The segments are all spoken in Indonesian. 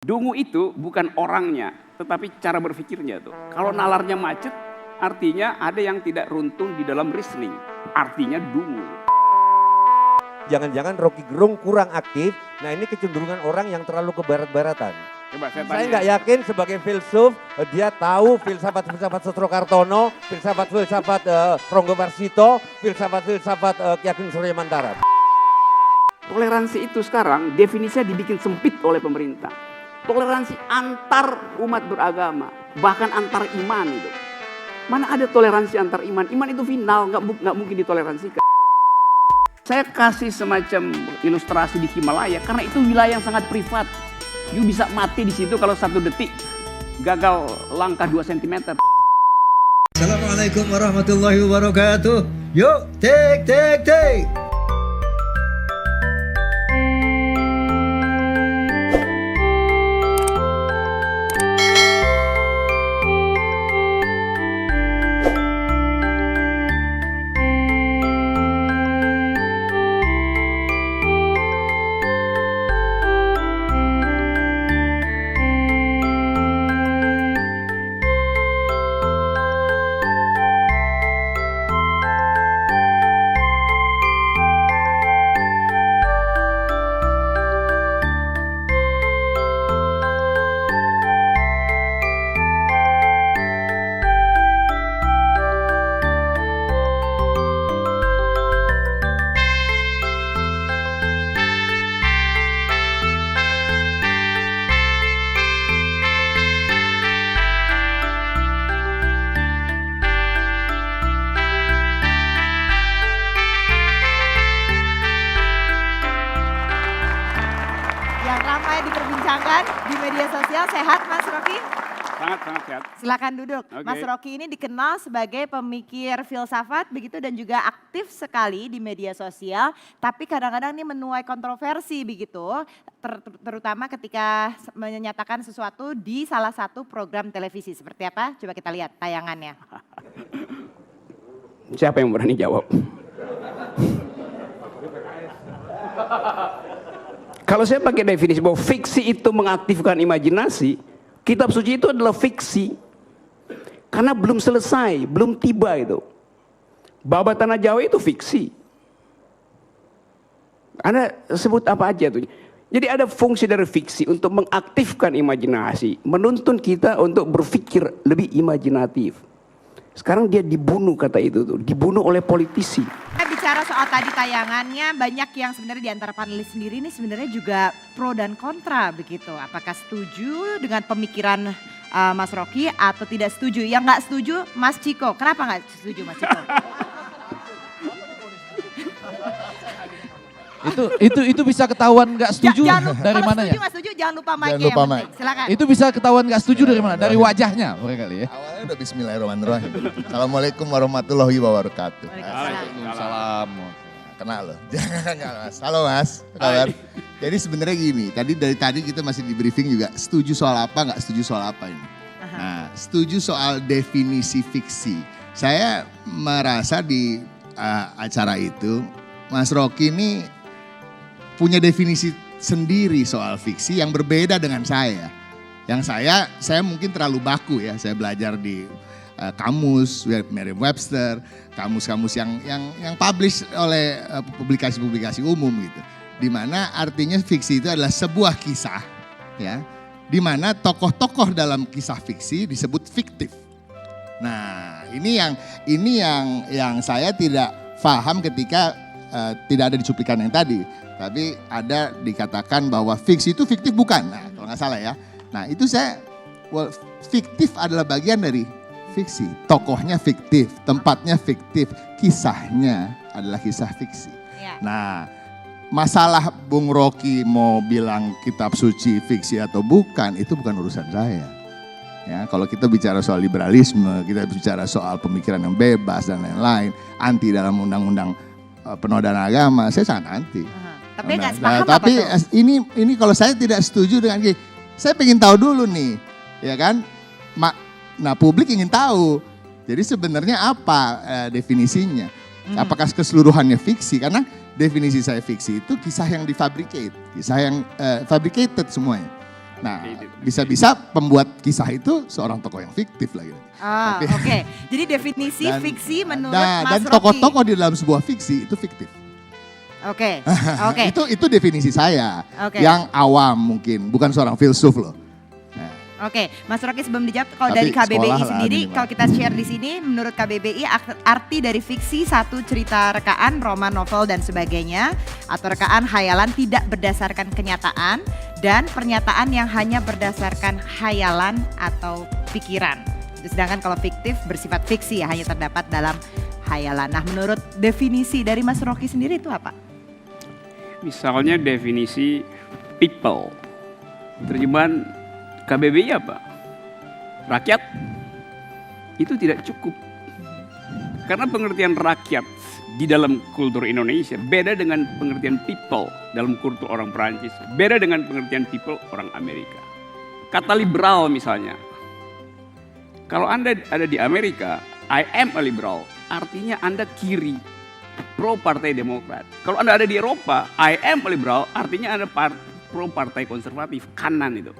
Dungu itu bukan orangnya, tetapi cara berpikirnya tuh. Kalau nalarnya macet, artinya ada yang tidak runtun di dalam reasoning. Artinya dungu. Jangan-jangan Rocky Gerung kurang aktif. Nah ini kecenderungan orang yang terlalu ke barat-baratan. Coba saya tanya. Saya nggak yakin sebagai filsuf dia tahu filsafat-filsafat Sutro Kartono, filsafat-filsafat Ronggo Warsito, filsafat-filsafat Ki Ageng Surya Mantara. Toleransi itu sekarang definisinya dibikin sempit oleh pemerintah. Toleransi antar umat beragama, bahkan antar iman itu. Mana ada toleransi antar iman? Iman itu final, nggak mungkin ditoleransikan. Saya kasih semacam ilustrasi di Himalaya karena itu wilayah yang sangat privat. You bisa mati di situ kalau 1 detik gagal langkah 2 cm. Assalamualaikum warahmatullahi wabarakatuh. Yuk, take. Yang ramai diperbincangkan di media sosial, sehat Mas Rocky? Sangat sehat. Silakan duduk. Oke. Mas Rocky ini dikenal sebagai pemikir filsafat begitu dan juga aktif sekali di media sosial. Tapi kadang-kadang ini menuai kontroversi begitu. Terutama ketika menyatakan sesuatu di salah satu program televisi. Seperti apa? Coba kita lihat tayangannya. Siapa yang berani jawab? Kalau saya pakai definisi bahwa fiksi itu mengaktifkan imajinasi, kitab suci itu adalah fiksi. Karena belum selesai, belum tiba itu. Baba Tanah Jawa itu fiksi. Anda sebut apa aja tuh. Jadi ada fungsi dari fiksi untuk mengaktifkan imajinasi, menuntun kita untuk berpikir lebih imajinatif. Sekarang dia dibunuh kata itu tuh, dibunuh oleh politisi. Kita bicara soal tadi tayangannya, banyak yang sebenarnya di antara panelis sendiri ini sebenarnya juga pro dan kontra begitu. Apakah setuju dengan pemikiran Mas Rocky atau tidak setuju? Yang nggak setuju Mas Ciko. Kenapa nggak setuju Mas Ciko? Itu bisa ketahuan nggak setuju dari mana ya? Kalau setuju nggak setuju jangan lupa mic-nya Jangan lupa yang penting. mic. Silakan. Itu bisa ketahuan nggak setuju dari mana? Dari wajahnya barangkali ya. Awalnya udah bismillahirrahmanirrahim. Assalamualaikum warahmatullahi wabarakatuh. Waalaikumsalam. Kena loh. Jangan mas. Halo mas, apa kabar? Jadi sebenarnya gini, dari tadi kita masih di briefing juga setuju soal apa, nggak setuju soal apa ini. Nah, setuju soal definisi fiksi. Saya merasa di acara itu, Mas Rocky ini punya definisi sendiri soal fiksi yang berbeda dengan saya. Yang saya mungkin terlalu baku ya, saya belajar di kamus Merriam-Webster, kamus-kamus yang publish oleh publikasi-publikasi umum gitu. Di mana artinya fiksi itu adalah sebuah kisah ya, di mana tokoh-tokoh dalam kisah fiksi disebut fiktif. Nah, ini yang saya tidak paham ketika tidak ada di cuplikan yang tadi. Tapi ada dikatakan bahwa fiksi itu fiktif bukan. Nah, kalau nggak salah ya. Nah, itu fiktif adalah bagian dari fiksi. Tokohnya fiktif, tempatnya fiktif, kisahnya adalah kisah fiksi. Ya. Nah, masalah Bung Rocky mau bilang kitab suci fiksi atau bukan, itu bukan urusan saya. Ya, kalau kita bicara soal liberalisme, kita bicara soal pemikiran yang bebas dan lain-lain, anti dalam undang-undang penodaan agama, saya sangat anti. Tapi nggak Nah, sepaham tapi apa tuh? ini kalau saya tidak setuju dengan gini, saya pengen tahu dulu nih, ya kan? Nah, publik ingin tahu. Jadi sebenarnya apa definisinya? Apakah keseluruhannya fiksi? Karena definisi saya fiksi itu kisah yang difabricate, kisah yang fabricated semuanya. Nah, Gitu. bisa-bisa pembuat kisah itu seorang tokoh yang fiktif lagi. Ah, Tapi- oke. Jadi definisi Dan- fiksi menurut Nah, Mas dan Rocky. tokoh-tokoh di dalam sebuah fiksi itu fiktif. Oke, oke. Itu definisi saya. Oke. Yang awam mungkin, bukan seorang filsuf loh. Nah, Oke, Mas Rocky sebelum dijawab, kalau Tapi dari KBBI sekolah lah sendiri, minimal. kalau kita share di sini, menurut KBBI arti dari fiksi satu cerita rekaan, roman, novel dan sebagainya, atau rekaan hayalan tidak berdasarkan kenyataan dan pernyataan yang hanya berdasarkan hayalan atau pikiran. Sedangkan kalau fiktif bersifat fiksi ya hanya terdapat dalam hayalan. Nah, menurut definisi dari Mas Rocky sendiri itu apa? Misalnya definisi people. Terjemahan KBBI apa? Rakyat. Itu tidak cukup. Karena pengertian rakyat di dalam kultur Indonesia beda dengan pengertian people dalam kultur orang Perancis. Beda dengan pengertian people orang Amerika. Kata liberal misalnya. Kalau Anda ada di Amerika, I am a liberal, artinya Anda kiri, pro Partai Demokrat. Kalau Anda ada di Eropa, I am a liberal, artinya Anda pro Partai Konservatif, kanan itu.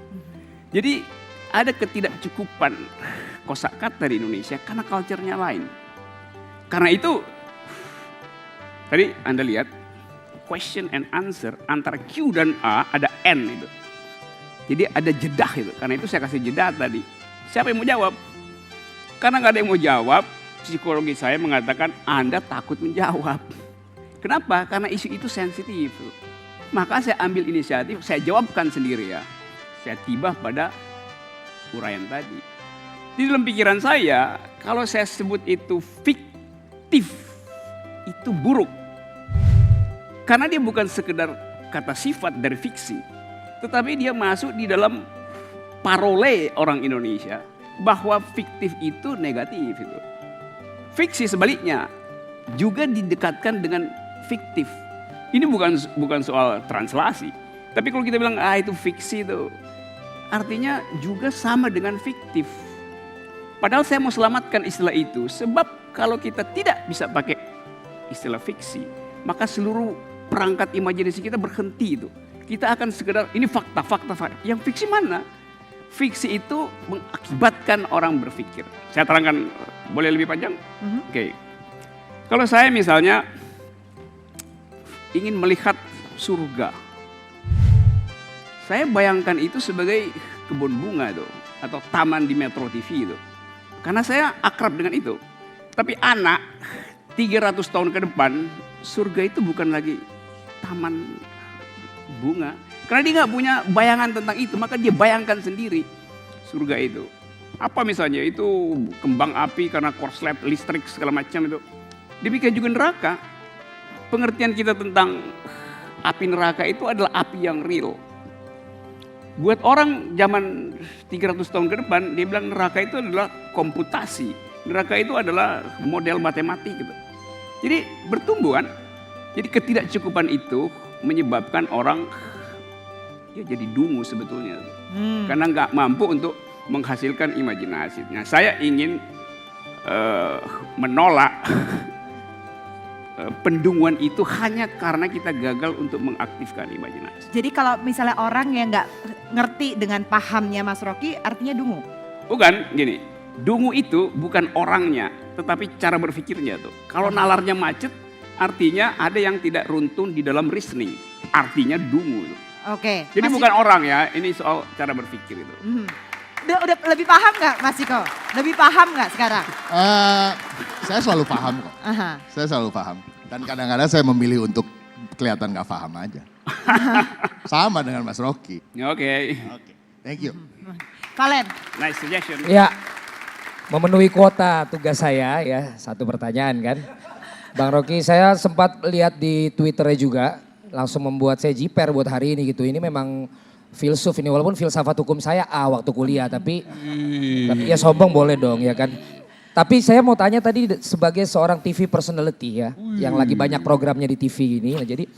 Jadi ada ketidakcukupan kosakata di Indonesia karena culture-nya lain. Karena itu, tadi Anda lihat, question and answer antara Q dan A ada N itu. Jadi ada jedah itu, karena itu saya kasih jeda tadi. Siapa yang mau jawab? Karena nggak ada yang mau jawab, psikologi saya mengatakan Anda takut menjawab. Kenapa? Karena isu itu sensitif. Maka saya ambil inisiatif, saya jawabkan sendiri ya. Saya tiba pada uraian tadi. Di dalam pikiran saya, kalau saya sebut itu fiktif, itu buruk. Karena dia bukan sekedar kata sifat dari fiksi, tetapi dia masuk di dalam parole orang Indonesia bahwa fiktif itu negatif itu. Fiksi sebaliknya juga didekatkan dengan fiktif. Ini bukan soal translasi, tapi kalau kita bilang itu fiksi itu artinya juga sama dengan fiktif. Padahal saya mau selamatkan istilah itu sebab kalau kita tidak bisa pakai istilah fiksi, maka seluruh perangkat imajinasi kita berhenti itu. Kita akan sekedar ini fakta. Yang fiksi mana? Fiksi itu mengakibatkan orang berpikir. Saya terangkan, boleh lebih panjang? Oke. Kalau saya misalnya ingin melihat surga, saya bayangkan itu sebagai kebun bunga itu atau taman di Metro TV itu. Karena saya akrab dengan itu. Tapi anak 300 tahun ke depan, surga itu bukan lagi taman bunga. Karena dia nggak punya bayangan tentang itu, maka dia bayangkan sendiri surga itu. Apa misalnya itu kembang api karena korslet listrik segala macam itu. Demikian juga neraka. Pengertian kita tentang api neraka itu adalah api yang real. Buat orang zaman 300 tahun ke depan, dia bilang neraka itu adalah komputasi. Neraka itu adalah model matematik gitu. Jadi bertumbuh kan. Jadi ketidakcukupan itu menyebabkan orang ya jadi dungu sebetulnya. Karena nggak mampu untuk menghasilkan imajinasi. Nah, saya ingin menolak pendunguan itu hanya karena kita gagal untuk mengaktifkan imajinasi. Jadi kalau misalnya orang yang nggak ngerti dengan pahamnya Mas Rocky, artinya dungu? Bukan, gini, dungu itu bukan orangnya, tetapi cara berpikirnya tuh. Kalau nalarnya macet, artinya ada yang tidak runtun di dalam reasoning, artinya dungu. Oke. Jadi Mas bukan orang ya, ini soal cara berpikir itu. Udah lebih paham nggak Mas Ciko? Lebih paham nggak sekarang? Saya selalu paham kok. Aha. Saya selalu paham. Dan kadang-kadang saya memilih untuk kelihatan gak paham aja. Sama dengan Mas Rocky. Oke, Oke, thank you. Valen, nice suggestion. Ya, memenuhi kuota tugas saya ya, satu pertanyaan kan. Bang Rocky, saya sempat lihat di Twitternya juga, langsung membuat saya jiper buat hari ini gitu. Ini memang filsuf ini, walaupun filsafat hukum saya A waktu kuliah, tapi ya sombong boleh dong ya kan. Tapi saya mau tanya tadi sebagai seorang TV personality ya, yang lagi banyak programnya di TV ini. Nah, jadi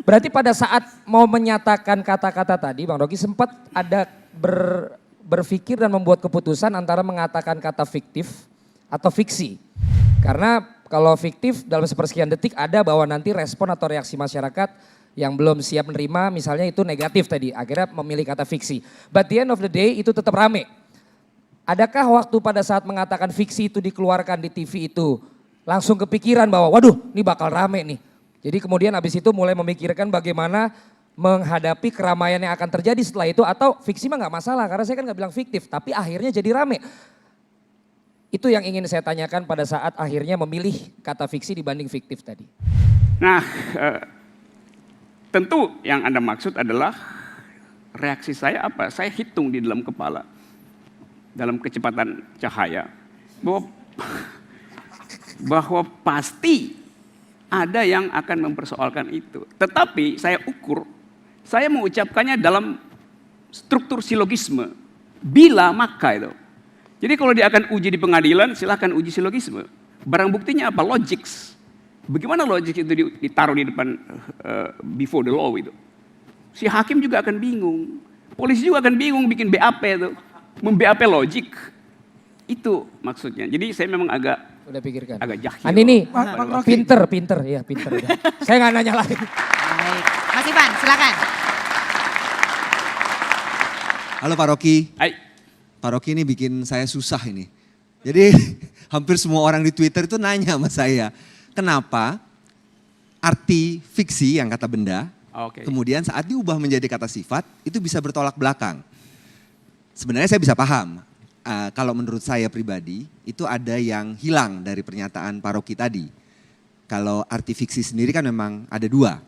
berarti pada saat mau menyatakan kata-kata tadi, Bang Rocky sempat ada berpikir dan membuat keputusan antara mengatakan kata fiktif atau fiksi. Karena kalau fiktif dalam sepersekian detik ada bahwa nanti respon atau reaksi masyarakat yang belum siap menerima misalnya itu negatif tadi, akhirnya memilih kata fiksi. But the end of the day itu tetap rame. Adakah waktu pada saat mengatakan fiksi itu dikeluarkan di TV itu langsung kepikiran bahwa waduh ini bakal rame nih. Jadi kemudian habis itu mulai memikirkan bagaimana menghadapi keramaian yang akan terjadi setelah itu, atau fiksi mah nggak masalah karena saya kan nggak bilang fiktif tapi akhirnya jadi rame. Itu yang ingin saya tanyakan pada saat akhirnya memilih kata fiksi dibanding fiktif tadi. Nah, tentu yang Anda maksud adalah reaksi saya apa? Saya hitung di dalam kepala, dalam kecepatan cahaya, bahwa pasti ada yang akan mempersoalkan itu. Tetapi saya ukur, saya mengucapkannya dalam struktur silogisme. Bila maka itu. Jadi kalau dia akan uji di pengadilan, silahkan uji silogisme. Barang buktinya apa? Logics. Bagaimana logik itu ditaruh di depan before the law itu? Si hakim juga akan bingung. Polisi juga akan bingung bikin BAP itu. Mem-BAP logik. Itu maksudnya. Jadi saya memang agak Udah pikirkan. agak jahil. Ini pada pinter ya pinter. Saya nggak nanya lagi. Baik. Mas Ivan, silakan. Halo Pak Rocky. Hai. Pak Rocky ini bikin saya susah ini. Jadi hampir semua orang di Twitter itu nanya sama saya, kenapa arti fiksi yang kata benda, Oke. kemudian saat diubah menjadi kata sifat, itu bisa bertolak belakang. Sebenarnya saya bisa paham, kalau menurut saya pribadi, itu ada yang hilang dari pernyataan Pak Rocky tadi. Kalau arti fiksi sendiri kan memang ada dua.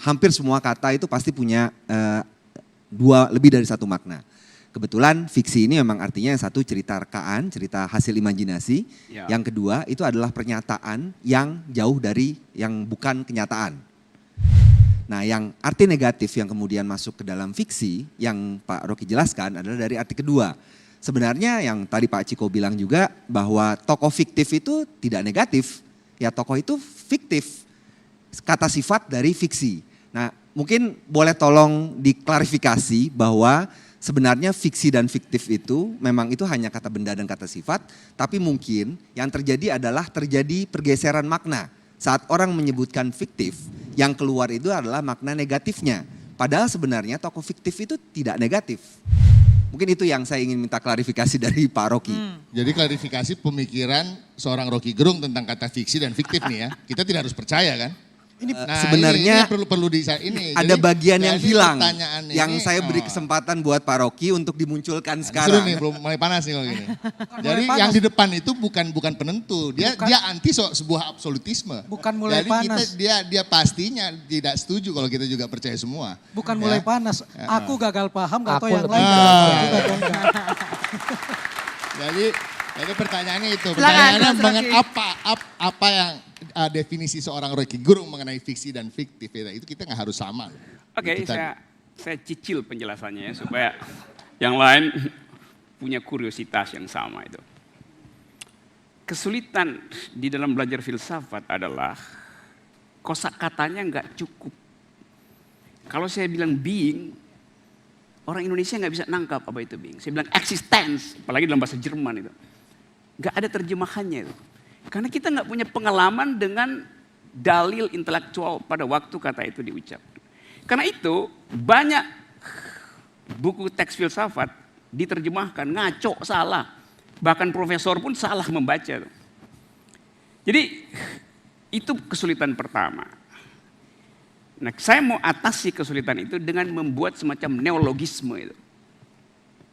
Hampir semua kata itu pasti punya dua lebih dari satu makna. Kebetulan fiksi ini memang artinya yang satu cerita rekaan, cerita hasil imajinasi. Ya. Yang kedua itu adalah pernyataan yang jauh dari yang bukan kenyataan. Nah yang arti negatif yang kemudian masuk ke dalam fiksi yang Pak Rocky jelaskan adalah dari arti kedua. Sebenarnya yang tadi Pak Ciko bilang juga bahwa tokoh fiktif itu tidak negatif. Ya tokoh itu fiktif, kata sifat dari fiksi. Nah mungkin boleh tolong diklarifikasi bahwa sebenarnya fiksi dan fiktif itu memang itu hanya kata benda dan kata sifat, tapi mungkin yang terjadi adalah terjadi pergeseran makna. Saat orang menyebutkan fiktif, yang keluar itu adalah makna negatifnya. Padahal sebenarnya tokoh fiktif itu tidak negatif. Mungkin itu yang saya ingin minta klarifikasi dari Pak Rocky. Jadi klarifikasi pemikiran seorang Rocky Gerung tentang kata fiksi dan fiktif nih ya. Kita tidak harus percaya kan? Ini Nah, sebenarnya ini perlu ini. ada Jadi, bagian yang jadi hilang pertanyaan yang ini, saya beri kesempatan buat Pak Rocky untuk dimunculkan Seru sekarang. nih, belum mulai panas nih kalau gini. Jadi yang di depan itu bukan penentu. Dia anti sebuah absolutisme. Bukan mulai Jadi panas. dia pastinya tidak setuju kalau kita juga percaya semua. Bukan Ya. mulai panas. Aku gagal paham, gak tahu Aku yang lebih lain. gagal Juga paham. atau enggak. Jadi pertanyaannya itu. Silakan, Pertanyaannya Mas mengenai Rocky. apa yang definisi seorang Rocky Gerung mengenai fiksi dan fiktif itu kita nggak harus sama. Oke, Itu tadi. saya cicil penjelasannya ya supaya yang lain punya kuriositas yang sama itu. Kesulitan di dalam belajar filsafat adalah kosakatanya nggak cukup. Kalau saya bilang being, orang Indonesia nggak bisa nangkap apa itu being. Saya bilang existence, apalagi dalam bahasa Jerman itu. Nggak ada terjemahannya itu. Karena kita nggak punya pengalaman dengan dalil intelektual pada waktu kata itu diucap. Karena itu banyak buku teks filsafat diterjemahkan ngaco, salah. Bahkan profesor pun salah membaca. Jadi itu kesulitan pertama. Nah, saya mau atasi kesulitan itu dengan membuat semacam neologisme itu.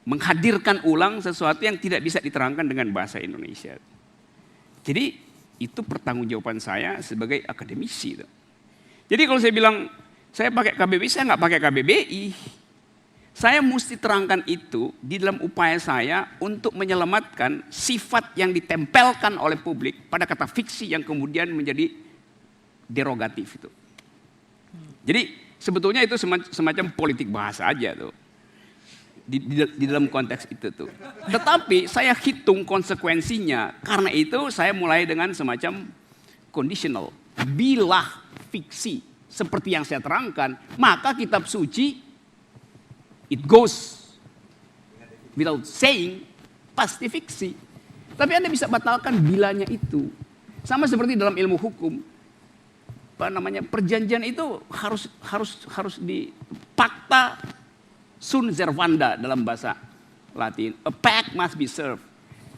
Menghadirkan ulang sesuatu yang tidak bisa diterangkan dengan bahasa Indonesia. Jadi itu pertanggungjawaban saya sebagai akademisi. Jadi kalau saya bilang saya pakai KBBI, saya nggak pakai KBBI. Saya mesti terangkan itu di dalam upaya saya untuk menyelamatkan sifat yang ditempelkan oleh publik pada kata fiksi yang kemudian menjadi derogatif itu. Jadi sebetulnya itu semacam politik bahasa aja tuh. Di dalam konteks itu tuh. Tetapi saya hitung konsekuensinya. Karena itu saya mulai dengan semacam conditional. Bila fiksi seperti yang saya terangkan, maka kitab suci it goes without saying pasti fiksi. Tapi Anda bisa batalkan bilanya itu. Sama seperti dalam ilmu hukum. perjanjian itu harus di pacta sunt servanda dalam bahasa Latin. A pact must be served.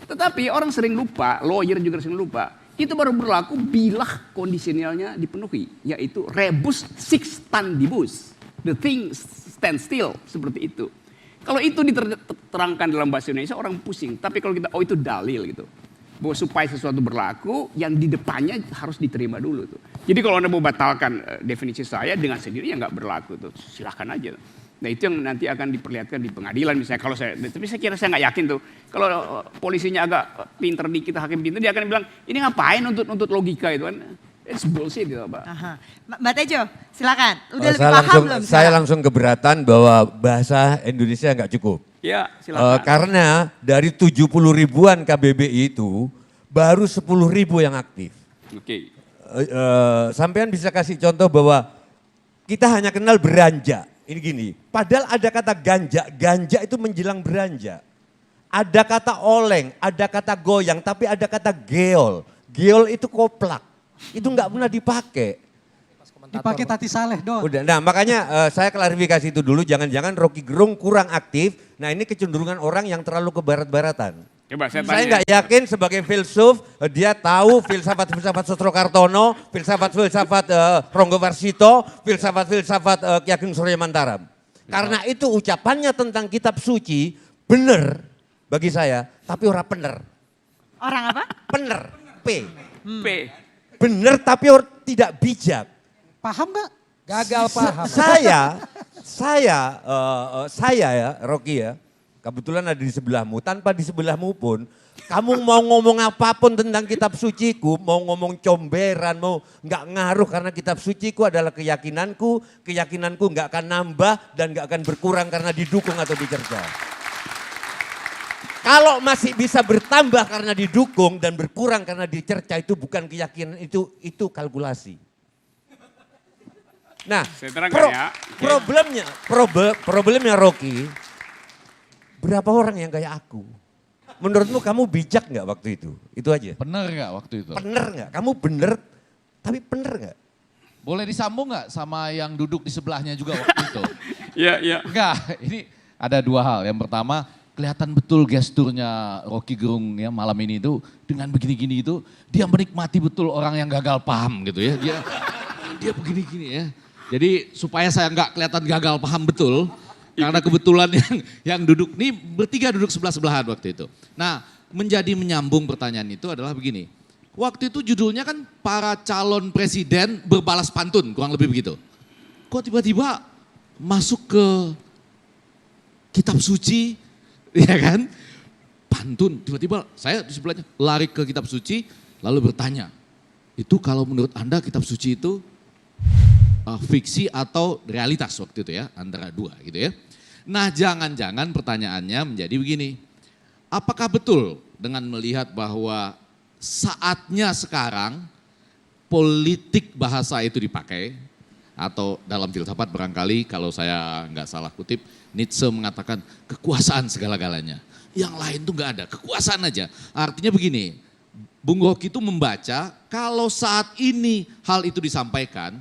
Tetapi orang sering lupa, lawyer juga sering lupa. Itu baru berlaku bila kondisionalnya dipenuhi, yaitu rebus sic stantibus. The thing stand still, seperti itu. Kalau itu diterangkan dalam bahasa Indonesia orang pusing. Tapi kalau kita itu dalil gitu. Bahwa supaya sesuatu berlaku, yang di depannya harus diterima dulu tuh. Jadi kalau Anda mau batalkan definisi saya dengan sendiri ya nggak berlaku tuh. Silahkan aja. Nah itu yang nanti akan diperlihatkan di pengadilan misalnya. Kalau tapi saya kira saya nggak yakin tuh. Kalau polisinya agak pinter dikit, hakim pinter, dia akan bilang ini ngapain nuntut logika itu kan? It's bullshit gitu Pak. Aha. Mbak Tejo, silakan. Udah lebih paham belum? Saya langsung keberatan bahwa bahasa Indonesia nggak cukup. Ya silakan. Karena dari 70 ribuan KBBI itu baru 10 ribu yang aktif. Oke. Sampean bisa kasih contoh bahwa kita hanya kenal beranja. Ini gini, padahal ada kata ganja, ganja itu menjelang beranja. Ada kata oleng, ada kata goyang, tapi ada kata geol. Geol itu koplak, itu nggak pernah dipakai. Dipakai Tati Saleh doang. Udah, nah makanya saya klarifikasi itu dulu, jangan-jangan Rocky Gerung kurang aktif. Nah ini kecenderungan orang yang terlalu ke barat-baratan. Coba saya nggak yakin sebagai filsuf dia tahu filsafat Sosrokartono, filsafat Ronggo Warsito, filsafat Ki Ageng Surya Mantaram. Karena itu ucapannya tentang kitab suci bener bagi saya, tapi orang bener. Orang apa? Bener, P. Bener tapi tidak bijak. Paham nggak? Gagal paham. Saya ya Rocky ya. Kebetulan ada di sebelahmu, tanpa di sebelahmu pun, kamu mau ngomong apapun tentang kitab suciku, mau ngomong comberan, mau nggak ngaruh karena kitab suciku adalah keyakinanku nggak akan nambah dan nggak akan berkurang karena didukung atau dicerca. Kalau masih bisa bertambah karena didukung dan berkurang karena dicerca itu bukan keyakinan, itu kalkulasi. Nah, problemnya Rocky, berapa orang yang kayak aku? Menurutmu kamu bijak nggak waktu itu? Itu aja. Bener nggak waktu itu? Bener nggak? Kamu bener, tapi bener nggak? Boleh disambung nggak sama yang duduk di sebelahnya juga waktu itu? Iya. Enggak, ini ada dua hal. Yang pertama, kelihatan betul gesturnya Rocky Gerung ya malam ini itu dengan begini-gini itu dia menikmati betul orang yang gagal paham gitu ya. Dia begini-gini ya. Jadi supaya saya nggak kelihatan gagal paham betul. Karena kebetulan yang duduk nih bertiga duduk sebelah-sebelahan waktu itu. Nah menjadi menyambung pertanyaan itu adalah begini. Waktu itu judulnya kan para calon presiden berbalas pantun kurang lebih begitu. Kok tiba-tiba masuk ke kitab suci ya kan. Pantun tiba-tiba saya di sebelahnya lari ke kitab suci lalu bertanya. Itu kalau menurut Anda kitab suci itu fiksi atau realitas waktu itu ya, antara dua gitu ya. Nah jangan-jangan pertanyaannya menjadi begini, apakah betul dengan melihat bahwa saatnya sekarang politik bahasa itu dipakai, atau dalam filsafat barangkali kalau saya nggak salah kutip, Nietzsche mengatakan kekuasaan segala-galanya. Yang lain tuh nggak ada, kekuasaan aja. Artinya begini, Bung Rocky itu membaca kalau saat ini hal itu disampaikan,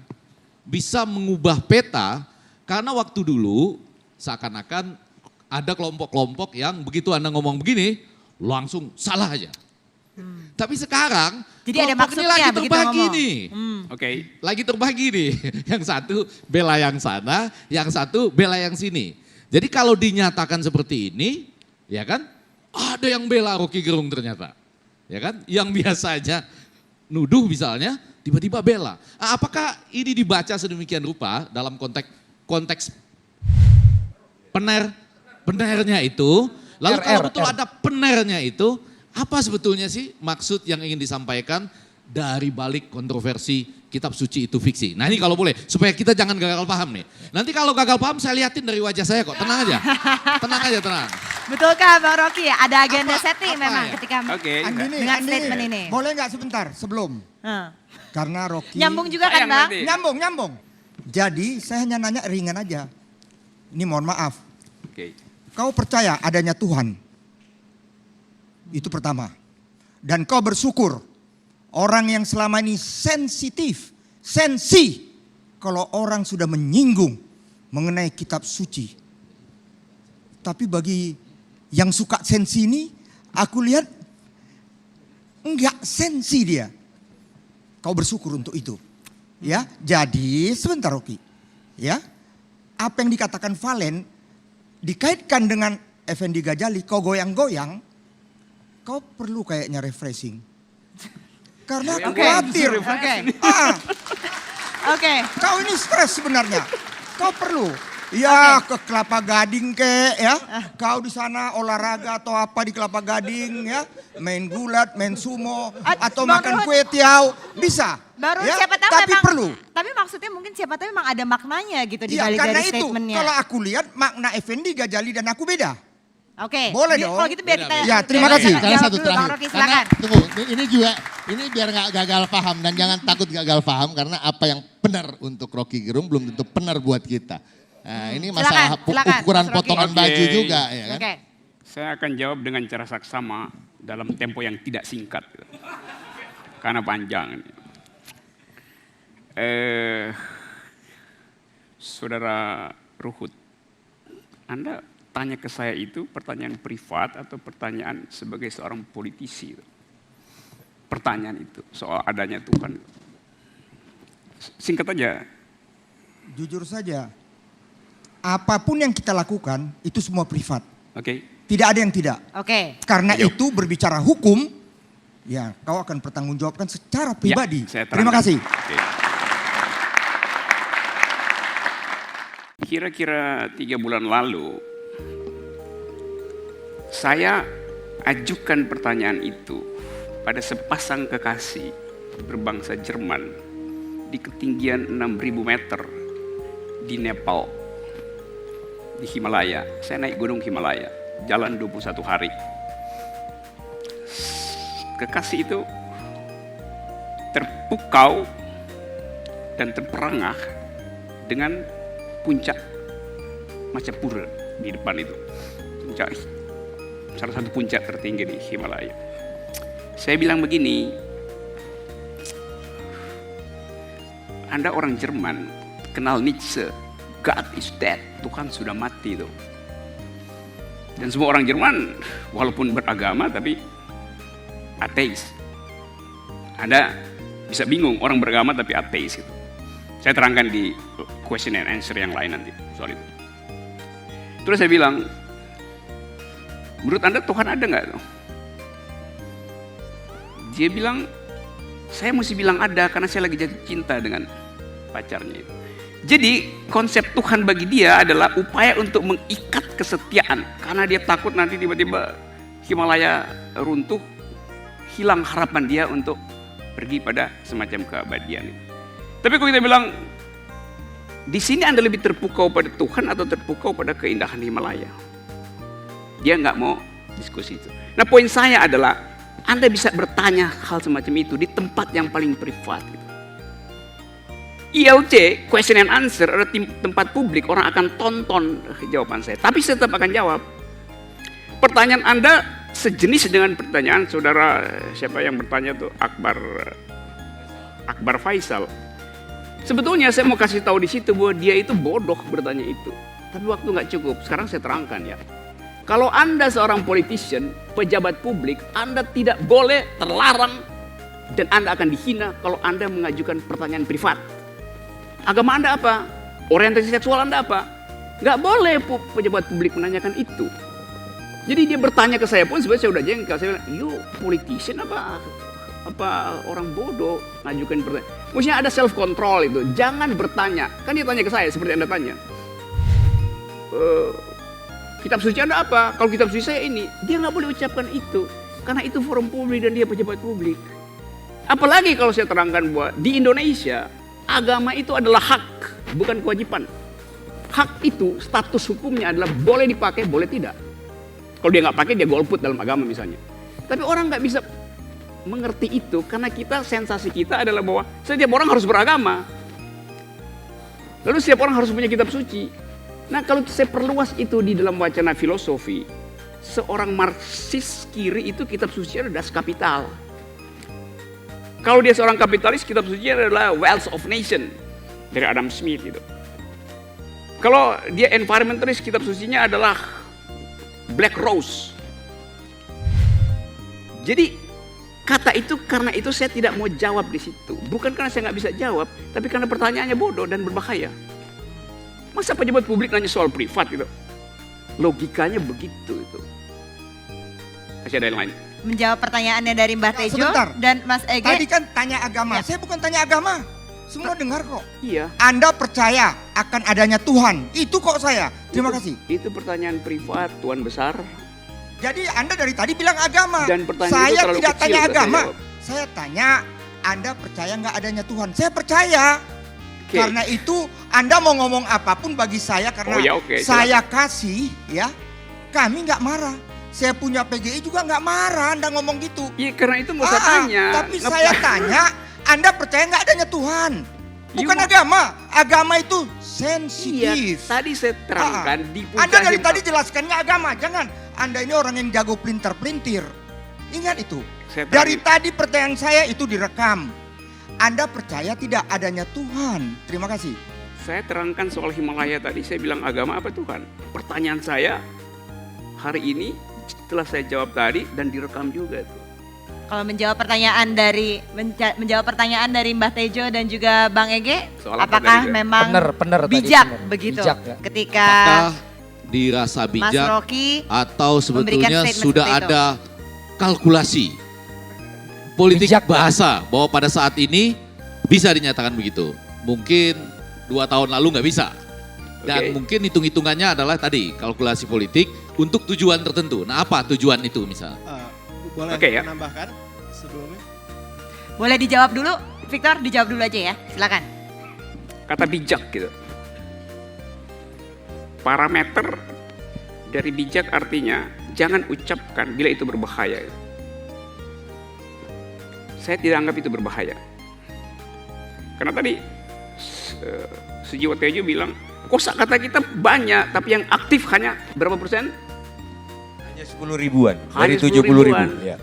bisa mengubah peta karena waktu dulu seakan-akan ada kelompok-kelompok yang begitu Anda ngomong begini langsung salah aja. Tapi sekarang jadi ada maksudnya lagi begitu terbagi ngomong. nih. Oke. Lagi terbagi nih. Yang satu bela yang sana, yang satu bela yang sini. Jadi kalau dinyatakan seperti ini, ya kan? Ada yang bela Rocky Gerung ternyata. Ya kan? Yang biasanya nuduh misalnya tiba-tiba bela. Apakah ini dibaca sedemikian rupa dalam konteks penernya itu, lalu kalau betul ada penernya itu, apa sebetulnya sih maksud yang ingin disampaikan dari balik kontroversi kitab suci itu fiksi? Nah ini kalau boleh, supaya kita jangan gagal paham nih. Nanti kalau gagal paham saya liatin dari wajah saya kok, tenang aja. Tenang. Betulkah Bang Rocky? Ada agenda setting memang ya? ketika Dengan statement ini. Boleh nggak sebentar sebelum? Karena Rocky. Nyambung juga kan Bang? Nyambung. Jadi saya hanya nanya ringan aja. Ini mohon maaf. Oke. Kau percaya adanya Tuhan? Itu pertama. Dan kau bersyukur orang yang selama ini sensitif sensi kalau orang sudah menyinggung mengenai kitab suci. Tapi bagi yang suka sensi ini, aku lihat enggak sensi dia. Kau bersyukur untuk itu. Ya, jadi sebentar Rocky. Ya, apa yang dikatakan Valen dikaitkan dengan Effendi Ghazali, kau goyang-goyang, kau perlu kayaknya refreshing. Karena aku khawatir. Oke. Kau ini stres sebenarnya. Kau perlu. Ya ke Kelapa Gading ya. Kau di sana olahraga atau apa di Kelapa Gading ya. Main gulat, main sumo. Atau Bang makan Ruhut. kue tiaw. Bisa. Baru ya, siapa tahu tapi memang, perlu. Tapi maksudnya mungkin siapa tahu memang ada maknanya gitu di Ya balik karena dari itu statementnya. kalau aku lihat makna Effendi Ghazali dan aku beda. Oke. Boleh Bi- dong. Kalau gitu biar kita. Ya, terima biar kasih. kita Karena jawab satu dulu, Bang terakhir. Rocky, Karena silakan. tunggu, ini juga ini biar nggak gagal paham dan jangan takut gagal paham karena apa yang benar untuk Rocky Gerung belum tentu benar buat kita. Nah, ini masalah silakan, ukuran Mas Rocky. potongan Oke. baju juga ya kan. Oke. Saya akan jawab dengan cara saksama dalam tempo yang tidak singkat. Karena panjang. Saudara Ruhut, Anda tanya ke saya itu pertanyaan privat atau pertanyaan sebagai seorang politisi? Pertanyaan itu soal adanya Tuhan. Singkat aja. Jujur saja. Apapun yang kita lakukan itu semua privat. Oke. Tidak ada yang tidak. Oke. Karena Ayo. itu berbicara hukum, ya kau akan pertanggungjawabkan secara pribadi. Ya, saya Terima terangkan. kasih. Oke. Kira-kira 3 bulan lalu, saya ajukan pertanyaan itu pada sepasang kekasih berbangsa Jerman di ketinggian 6.000 meter di Nepal, di Himalaya. Saya naik gunung Himalaya, jalan 21 hari. Kekasih itu terpukau dan terperangah dengan puncak Machapura di depan itu. Puncak, salah satu puncak tertinggi di Himalaya. Saya bilang begini, Anda orang Jerman, kenal Nietzsche, God is dead, Tuhan sudah mati itu. Dan semua orang Jerman, walaupun beragama tapi ateis. Anda bisa bingung orang beragama tapi ateis gitu. Saya terangkan di question and answer yang lain nanti soal itu. Terus saya bilang, menurut Anda Tuhan ada nggak? Dia bilang, saya mesti bilang ada karena saya lagi jatuh cinta dengan pacarnya itu. Jadi konsep Tuhan bagi dia adalah upaya untuk mengikat kesetiaan. Karena dia takut nanti tiba-tiba Himalaya runtuh, hilang harapan dia untuk pergi pada semacam keabadian itu. Tapi kalau kita bilang, di sini Anda lebih terpukau pada Tuhan atau terpukau pada keindahan Himalaya? Dia nggak mau diskusi itu. Nah poin saya adalah, Anda bisa bertanya hal semacam itu di tempat yang paling privat. Gitu. ILC, question and answer, adalah tempat publik, orang akan tonton jawaban saya. Tapi saya tetap akan jawab. Pertanyaan Anda sejenis dengan pertanyaan saudara, siapa yang bertanya tuh, Akbar Faisal. Sebetulnya saya mau kasih tahu di situ bahwa dia itu bodoh bertanya itu. Tapi waktu nggak cukup, sekarang saya terangkan ya. Kalau Anda seorang politician, pejabat publik, Anda tidak boleh, terlarang, dan Anda akan dihina kalau Anda mengajukan pertanyaan privat. Agama Anda apa? Orientasi seksual Anda apa? Nggak boleh pejabat publik menanyakan itu. Jadi dia bertanya ke saya pun sebenarnya saya udah jengkel. Saya bilang, you politician apa orang bodoh ngajukan pertanyaan. Maksudnya ada self control itu. Jangan bertanya. Kan dia tanya ke saya seperti Anda tanya. Kitab suci Anda apa? Kalau kitab suci saya ini. Dia nggak boleh ucapkan itu. Karena itu forum publik dan dia pejabat publik. Apalagi kalau saya terangkan bahwa di Indonesia agama itu adalah hak, bukan kewajiban. Hak itu status hukumnya adalah boleh dipakai, boleh tidak. Kalau dia nggak pakai dia golput dalam agama misalnya. Tapi orang nggak bisa mengerti itu karena sensasi kita adalah bahwa setiap orang harus beragama. Lalu setiap orang harus punya kitab suci. Nah kalau saya perluas itu di dalam wacana filosofi, seorang Marxis kiri itu kitab suci adalah Das Kapital. Kalau dia seorang kapitalis, kitab suci adalah Wealth of Nation dari Adam Smith itu. Kalau dia environmentalist, kitab sucinya adalah Black Rose. Jadi kata itu, karena itu saya tidak mau jawab di situ. Bukan karena saya nggak bisa jawab, tapi karena pertanyaannya bodoh dan berbahaya. Masa pejabat publik nanya soal privat itu? Logikanya begitu itu. Masih ada yang lain? Menjawab pertanyaannya dari Mbah Tejo Sebentar. dan Mas Ege. Tadi kan tanya agama, Ya. saya bukan tanya agama. Semua dengar kok. Iya. Anda percaya akan adanya Tuhan, itu kok saya. Terima kasih. Itu pertanyaan privat, Tuan Besar. Jadi Anda dari tadi bilang agama. Dan pertanyaan itu Saya terlalu tidak kecil tanya buat saya agama. jawab. Saya tanya, Anda percaya nggak adanya Tuhan? Saya percaya. Oke. Karena itu Anda mau ngomong apapun bagi saya karena Oh ya, oke, saya kasih ya, kami nggak marah. Saya punya PGI juga nggak marah Anda ngomong gitu. Iya, karena itu mau saya tanya. Tapi saya tanya, Anda percaya nggak adanya Tuhan? Bukan agama. Agama itu Iya, sensitif. tadi saya terangkan di puncak Anda dari simpang- tadi jelaskannya agama. Jangan. Anda ini orang yang jago pelintir-pelintir. Ingat itu. Saya Dari terangin. tadi pertanyaan saya itu direkam. Anda percaya tidak adanya Tuhan? Terima kasih. Saya terangkan soal Himalaya tadi, saya bilang agama apa Tuhan? Pertanyaan saya hari ini setelah saya jawab tadi dan direkam juga tuh. Kalau menjawab pertanyaan dari Mbah Tejo dan juga Bang Ege, Soal apa apakah tadi, Bang? memang Bener tadi, bijak bener. begitu Bijak, ya. ketika Apakah dirasa Mas bijak Rocky atau memberikan sebetulnya statement sudah seperti itu? ada kalkulasi politik Bijak, bahasa bahwa pada saat ini bisa dinyatakan begitu. Mungkin 2 tahun lalu nggak bisa. Dan Oke. mungkin hitung-hitungannya adalah tadi kalkulasi politik untuk tujuan tertentu. Nah apa tujuan itu misal? Boleh Oke, ya. menambahkan sebelumnya? Boleh dijawab dulu, Victor dijawab dulu aja ya, silakan. Kata bijak gitu. Parameter dari bijak artinya jangan ucapkan bila itu berbahaya. Saya tidak anggap itu berbahaya. Karena tadi Sujiwo Tejo bilang, kosakata kita banyak, tapi yang aktif hanya berapa persen? Hanya 10 ribuan Hanya dari 10 70 ribu. ribuan. Ya.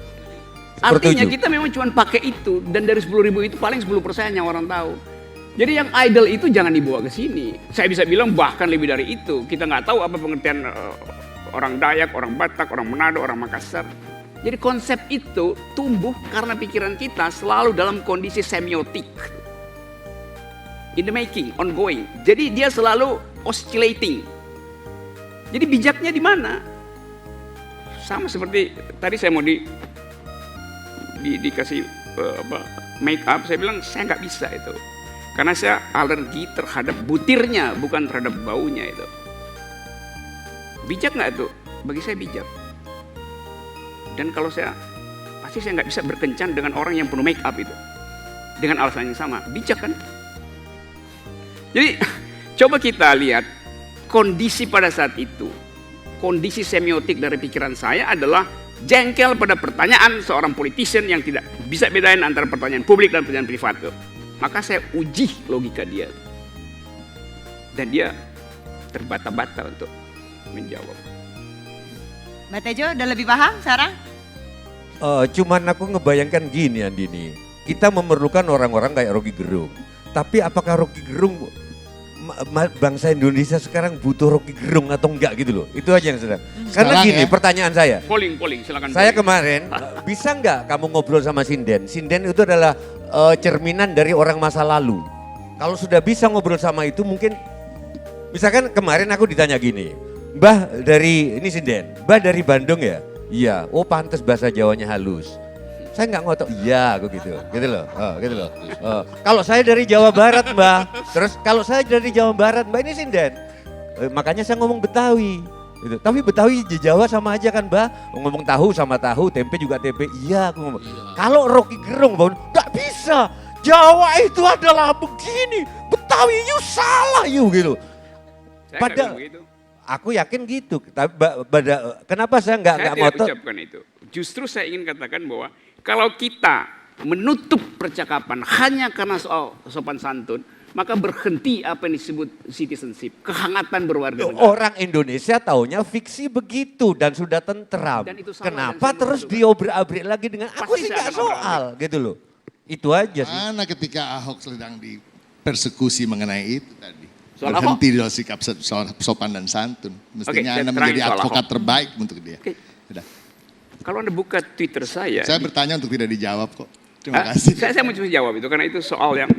Artinya Sepertujuh. kita memang cuma pakai itu, dan dari 10 ribu itu paling 10% yang orang tahu. Jadi yang idol itu jangan dibawa ke sini. Saya bisa bilang bahkan lebih dari itu. Kita nggak tahu apa pengertian orang Dayak, orang Batak, orang Manado, orang Makassar. Jadi konsep itu tumbuh karena pikiran kita selalu dalam kondisi semiotik. In the making, ongoing. Jadi dia selalu oscillating. Jadi bijaknya di mana? Sama seperti tadi saya mau dikasih make up, saya bilang saya nggak bisa itu. Karena saya alergi terhadap butirnya, bukan terhadap baunya itu. Bijak nggak itu? Bagi saya bijak. Dan kalau pasti saya nggak bisa berkencan dengan orang yang penuh make up itu. Dengan alasan yang sama, bijak kan? Jadi coba kita lihat kondisi pada saat itu. Kondisi semiotik dari pikiran saya adalah jengkel pada pertanyaan seorang politician yang tidak bisa bedain antara pertanyaan publik dan pertanyaan privat. Maka saya uji logika dia. Dan dia terbata-bata untuk menjawab. Mbak Tejo udah lebih paham sekarang? Cuman aku ngebayangkan gini Andini, kita memerlukan orang-orang kayak Rocky Gerung. Tapi apakah Rocky Gerung, bangsa Indonesia sekarang butuh Rocky Gerung atau enggak gitu loh. Itu aja yang sedang. Karena Sekarang gini ya. pertanyaan saya. Polling, silakan. Saya polling. kemarin, bisa nggak kamu ngobrol sama Sinden? Sinden itu adalah cerminan dari orang masa lalu. Kalau sudah bisa ngobrol sama itu mungkin, misalkan kemarin aku ditanya gini, Mbah dari, ini Sinden, Mbah dari Bandung ya? Iya, oh pantas bahasa Jawanya halus. Saya nggak ngotot, iya aku gitu loh, gitu loh. Kalau saya dari Jawa Barat Mbah, terus kalau saya dari Jawa Barat Mbah ini Sinden, makanya saya ngomong Betawi. Gitu. Tapi Betawi di Jawa sama aja kan Mbah, ngomong tahu sama tahu, tempe juga tempe, iya aku ngomong. Kalau Rocky Gerung Mbah, nggak bisa, Jawa itu adalah begini, Betawi you salah you gitu. Saya nggak Pada bilang begitu. aku yakin gitu, tapi kenapa saya Saya nggak tidak ngotot? ucapkan itu. Justru saya ingin katakan bahwa kalau kita menutup percakapan hanya karena soal sopan santun, maka berhenti apa yang disebut citizenship, kehangatan berwarga negara. Orang Indonesia taunya fiksi begitu dan sudah tentram. Dan itu salah, Kenapa dan saya terus menentukan. diobrak-abrik lagi dengan aku Pasti sih saya nggak akan soal gitu loh. Itu aja sih. Mana ketika Ahok sedang dipersekusi mengenai itu tadi. Soal Berhenti dari sikap sopan dan santun. Mestinya saya Anda terangin menjadi soal advokat Ahok. terbaik untuk dia. Oke. Sudah. Kalau Anda buka Twitter saya Bertanya untuk tidak dijawab kok. Terima Ah, kasih. Saya mau coba jawab itu karena itu soal yang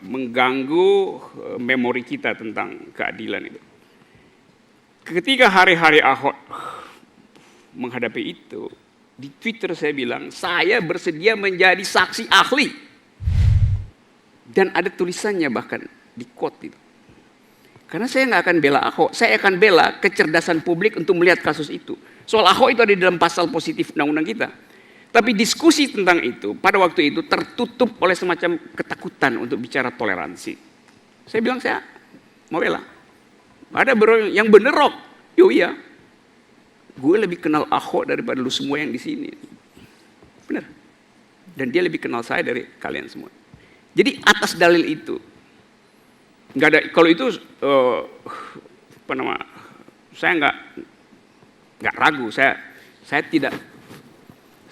mengganggu memori kita tentang keadilan itu. Ketika hari-hari Ahok menghadapi itu, di Twitter saya bilang, saya bersedia menjadi saksi ahli. Dan ada tulisannya bahkan di quote itu. Karena saya nggak akan bela Ahok, saya akan bela kecerdasan publik untuk melihat kasus itu. Soal Ahok itu ada di dalam pasal positif undang-undang kita. Tapi diskusi tentang itu pada waktu itu tertutup oleh semacam ketakutan untuk bicara toleransi. Saya bilang saya mau bela. Ada yang bener Rok. Yo iya. Gue lebih kenal Ahok daripada lu semua yang di sini. Bener. Dan dia lebih kenal saya dari kalian semua. Jadi atas dalil itu nggak ada, kalau itu saya nggak ragu,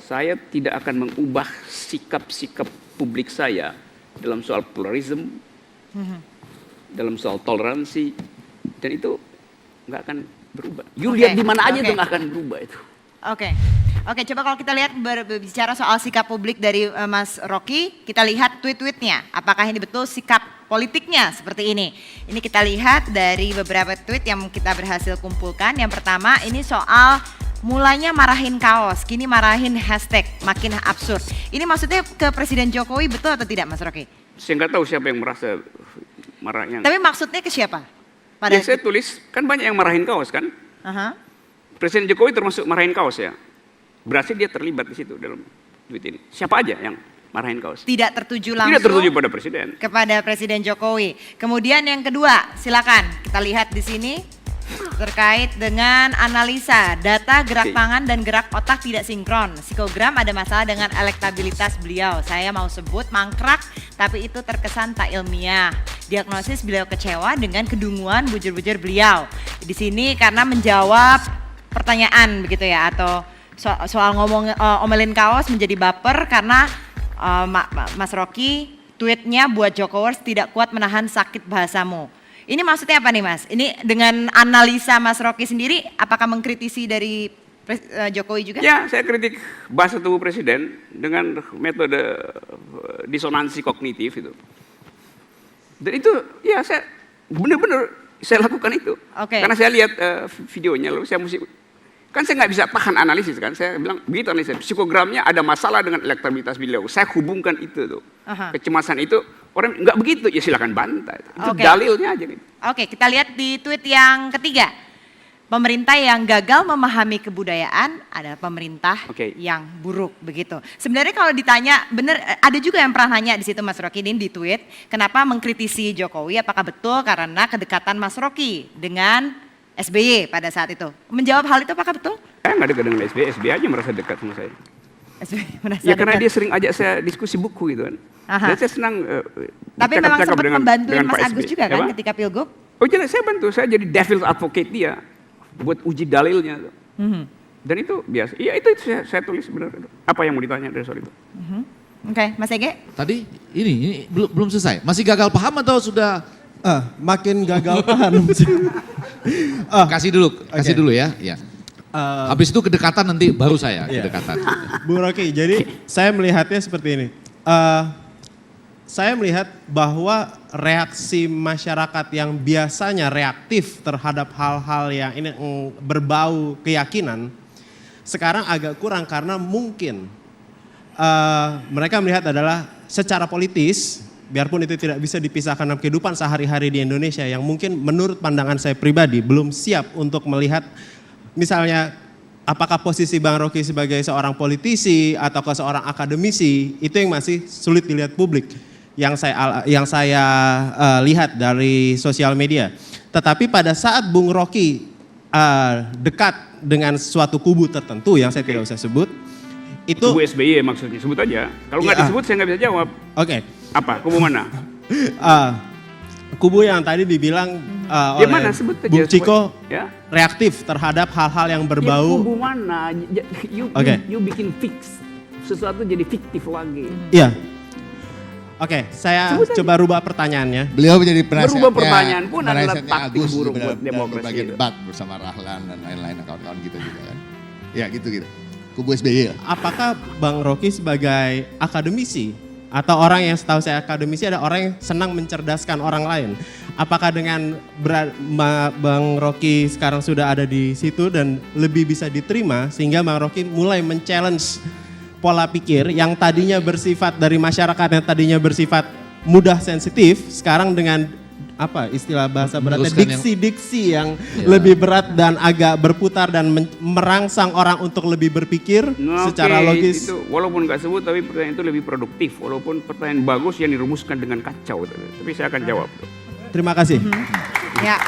saya tidak akan mengubah sikap-sikap publik saya dalam soal pluralisme, dalam soal toleransi, dan itu nggak akan berubah. You lihat di mana aja itu nggak akan berubah itu. Oke, coba kalau kita lihat berbicara soal sikap publik dari Mas Rocky, kita lihat tweet-tweetnya. Apakah ini betul sikap politiknya seperti ini? Ini kita lihat dari beberapa tweet yang kita berhasil kumpulkan. Yang pertama ini soal mulanya marahin kaos, kini marahin hashtag, makin absurd. Ini maksudnya ke Presiden Jokowi betul atau tidak Mas Rocky? Saya nggak tahu siapa yang merasa marahnya. Tapi maksudnya ke siapa? Ya saya tulis, kan banyak yang marahin kaos kan? Presiden Jokowi termasuk marahin kaos ya. Berarti dia terlibat di situ dalam tweet ini. Siapa aja yang marahin kaos? Tidak tertuju langsung. Tidak tertuju pada presiden. Kepada Presiden Jokowi. Kemudian yang kedua, silakan kita lihat di sini terkait dengan analisa data gerak tangan dan gerak otak tidak sinkron. Psikogram ada masalah dengan elektabilitas beliau. Saya mau sebut mangkrak, tapi itu terkesan tak ilmiah. Diagnosis beliau kecewa dengan kedunguan bujur-bujur beliau. Di sini karena menjawab pertanyaan begitu ya, atau soal ngomong omelin kaos menjadi baper karena Mas Rocky tweetnya buat Jokowers tidak kuat menahan sakit bahasamu. Ini maksudnya apa nih Mas? Ini dengan analisa Mas Rocky sendiri, apakah mengkritisi dari Jokowi juga? Ya, saya kritik bahasa tubuh presiden dengan metode disonansi kognitif itu. Dan itu ya saya benar-benar saya lakukan itu. Karena saya lihat videonya lalu saya kan saya nggak bisa tahan analisis kan, saya bilang begitu analisis, psikogramnya ada masalah dengan elektabilitas beliau, saya hubungkan itu tuh, kecemasan itu, orang nggak begitu, ya silakan bantah, itu dalilnya aja gitu. Kita lihat di tweet yang ketiga, pemerintah yang gagal memahami kebudayaan adalah pemerintah yang buruk begitu. Sebenarnya kalau ditanya, bener ada juga yang pernah nanya di situ Mas Rocky ini di tweet, kenapa mengkritisi Jokowi, apakah betul karena kedekatan Mas Rocky dengan SBY pada saat itu. Menjawab hal itu apakah betul? Saya nggak dekat dengan SBY, SBY aja merasa dekat sama saya. SBY merasa ya karena dekat. dia sering ajak saya diskusi buku gitu kan. Dan saya senang tapi memang sempat membantuin Mas Pak Agus SBY. juga kan ketika Pilgub? Oh jelas saya bantu, saya jadi devil's advocate dia buat uji dalilnya. Dan itu biasa, iya itu saya tulis benar. Apa yang mau ditanya dari soal itu? Mas Ege? Tadi ini belum selesai, masih gagal paham atau sudah? Makin gagal paham sih. Kasih dulu ya. Habis itu kedekatan nanti baru saya kedekatan. Bung Rocky, jadi saya melihatnya seperti ini. Saya melihat bahwa reaksi masyarakat yang biasanya reaktif terhadap hal-hal yang ini berbau keyakinan, sekarang agak kurang karena mungkin mereka melihat adalah secara politis, biarpun itu tidak bisa dipisahkan dalam kehidupan sehari-hari di Indonesia yang mungkin menurut pandangan saya pribadi belum siap untuk melihat misalnya apakah posisi Bang Rocky sebagai seorang politisi atau seorang akademisi itu yang masih sulit dilihat publik yang saya lihat dari sosial media. Tetapi pada saat Bung Rocky dekat dengan suatu kubu tertentu yang saya tidak usah sebut itu kubu SBY maksudnya, sebut aja. Kalau nggak disebut saya nggak bisa jawab. Apa? Kubu mana? Kubu yang tadi dibilang oleh mana? Sebut aja. Bung Ciko reaktif terhadap hal-hal yang berbau. Kubu mana? You bikin fix sesuatu jadi fiktif lagi. Iya. Oke, saya coba rubah pertanyaannya. Beliau menjadi penasihatnya. Merubah pertanyaan pun adalah penasihatnya taktik Agus buruk dalam buat demokrasi berbagai itu. debat bersama Rahlan dan lain-lain kawan-kawan kita juga kan. Ya gitu. Kubu SBY ya. Apakah Bang Rocky sebagai akademisi atau orang yang setahu saya akademisi ada orang yang senang mencerdaskan orang lain. Apakah dengan Bang Rocky sekarang sudah ada di situ dan lebih bisa diterima sehingga Bang Rocky mulai men-challenge pola pikir yang tadinya bersifat dari masyarakat yang tadinya bersifat mudah sensitif, sekarang dengan apa istilah bahasa beratnya diksi-diksi yang lebih berat dan agak berputar dan merangsang orang untuk lebih berpikir secara logis. Itu, walaupun nggak sebut tapi pertanyaan itu lebih produktif. Walaupun pertanyaan bagus yang dirumuskan dengan kacau. Tapi saya akan jawab. Terima kasih. Ya.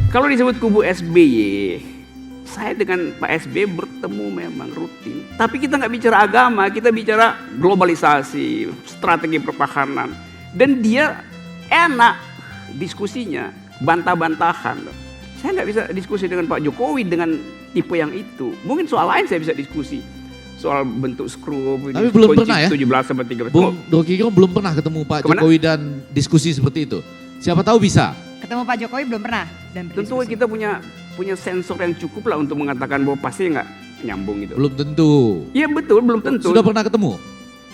Kalau disebut kubu SBY, saya dengan Pak SBY bertemu memang rutin. Tapi kita nggak bicara agama, kita bicara globalisasi, strategi pertahanan. Dan dia enak diskusinya, bantah-bantahan. Saya nggak bisa diskusi dengan Pak Jokowi dengan tipe yang itu. Mungkin soal lain saya bisa diskusi. Soal bentuk skru, tapi belum pernah ya? 17 sama 13. Bung Rocky Gerung belum pernah ketemu Pak Jokowi dan diskusi seperti itu. Siapa tahu bisa. Ketemu Pak Jokowi belum pernah dan tentu kita punya sensor yang cukup lah untuk mengatakan bahwa pasti nggak nyambung gitu. Belum tentu. Iya betul, belum tentu. Sudah pernah ketemu?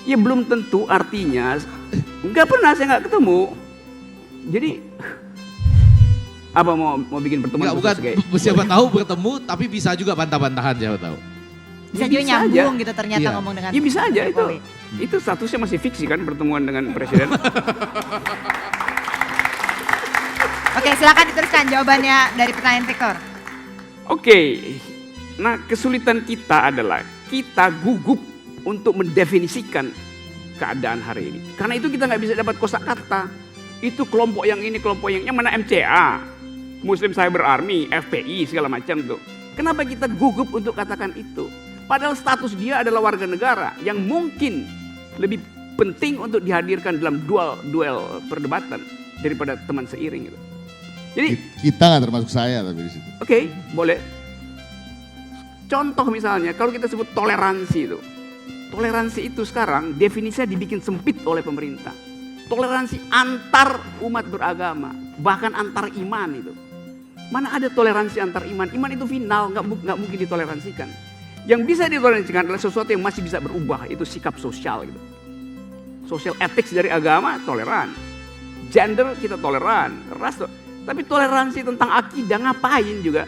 Iya belum tentu, artinya nggak pernah saya nggak ketemu. Jadi apa mau bikin pertemuan? Nggak, bukan. Siapa tahu bertemu, tapi bisa juga bantah-bantahan siapa tahu. Bisa juga nyambung gitu ternyata ngomong dengan. Iya bisa aja Jokowi. itu statusnya masih fiksi kan pertemuan dengan presiden. Oke, silakan diteruskan jawabannya dari pertanyaan Victor. Oke, nah kesulitan kita adalah kita gugup untuk mendefinisikan keadaan hari ini. Karena itu kita nggak bisa dapat kosakata. Itu kelompok yang ini, kelompok yang mana MCA, Muslim Cyber Army, FPI segala macam tuh. Kenapa kita gugup untuk katakan itu? Padahal status dia adalah warga negara yang mungkin lebih penting untuk dihadirkan dalam duel perdebatan daripada teman seiring itu. Jadi kita nggak termasuk saya tapi di situ. Oke, boleh. Contoh misalnya kalau kita sebut toleransi itu. Toleransi itu sekarang definisinya dibikin sempit oleh pemerintah. Toleransi antar umat beragama, bahkan antar iman itu. Mana ada toleransi antar iman? Iman itu final, nggak mungkin ditoleransikan. Yang bisa ditoleransikan adalah sesuatu yang masih bisa berubah, itu sikap sosial gitu. Social ethics dari agama toleran. Gender kita toleran, ras. Tapi toleransi tentang akidah ngapain juga?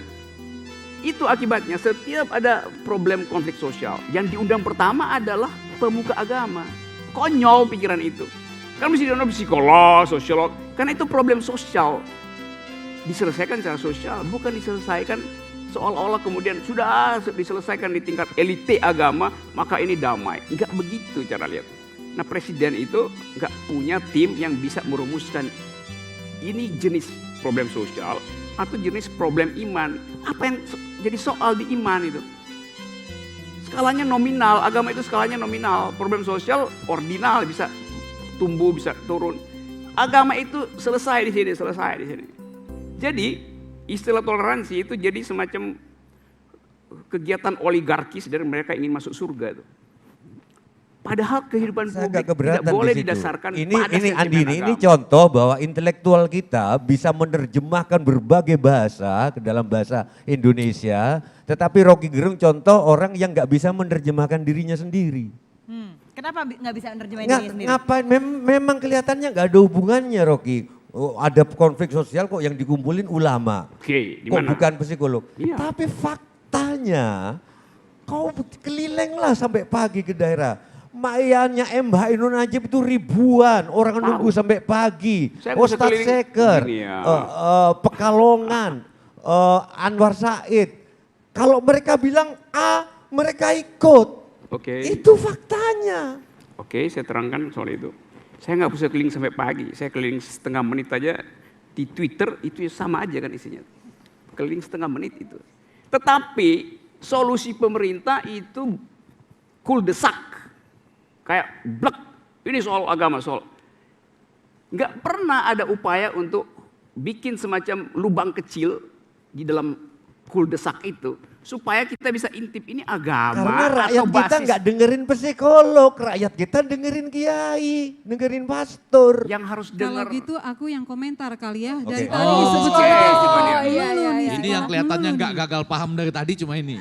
Itu akibatnya setiap ada problem konflik sosial. Yang diundang pertama adalah pemuka agama. Konyol pikiran itu. Kan mesti diundang psikolog, sosiolog. Karena itu problem sosial. Diselesaikan secara sosial, bukan diselesaikan seolah-olah kemudian sudah diselesaikan di tingkat elite agama, maka ini damai. Enggak begitu cara lihat. Nah presiden itu enggak punya tim yang bisa merumuskan ini jenis problem sosial atau jenis problem iman. Apa yang jadi soal di iman itu? Skalanya nominal, agama itu skalanya nominal. Problem sosial ordinal, bisa tumbuh, bisa turun. Agama itu selesai di sini, selesai di sini. Jadi istilah toleransi itu jadi semacam kegiatan oligarkis dari mereka ingin masuk surga itu. Padahal kehidupan publik tidak boleh didasarkan pada sentimen ini contoh bahwa intelektual kita bisa menerjemahkan berbagai bahasa ke dalam bahasa Indonesia, tetapi Rocky Gerung contoh orang yang nggak bisa menerjemahkan dirinya sendiri. Kenapa nggak bisa menerjemahkan dirinya sendiri? Ngapain? Memang kelihatannya nggak ada hubungannya Rocky. Oh, ada konflik sosial kok yang dikumpulin ulama. Oke, di kok mana? bukan psikolog. Iya. Tapi faktanya kau kelilenglah sampai pagi ke daerah. Mayannya MH Ainun Najib itu ribuan orang nunggu sampai pagi. Ustadz Seker, Pekalongan, Anwar Said. Kalau mereka bilang A, mereka ikut. Oke. Itu faktanya. Oke, saya terangkan soal itu. Saya nggak bisa keliling sampai pagi, saya keliling setengah menit aja di Twitter itu sama aja kan isinya. Keliling setengah menit itu. Tetapi solusi pemerintah itu kuldesak. Kayak blek, ini soal agama, soal. Nggak pernah ada upaya untuk bikin semacam lubang kecil di dalam kuldesak itu. supaya kita bisa intip ini agama Karena rakyat atau kita basis nggak dengerin psikolog, rakyat kita dengerin kiai, dengerin pastor. yang harus Kalau dengar. gitu aku yang komentar kali ya. Dari Oke. tadi Oh, disebut oke. sekolah Oh, melulu nih, Ini yang sekolah kelihatannya melulu nggak nih. gagal paham dari tadi cuma ini.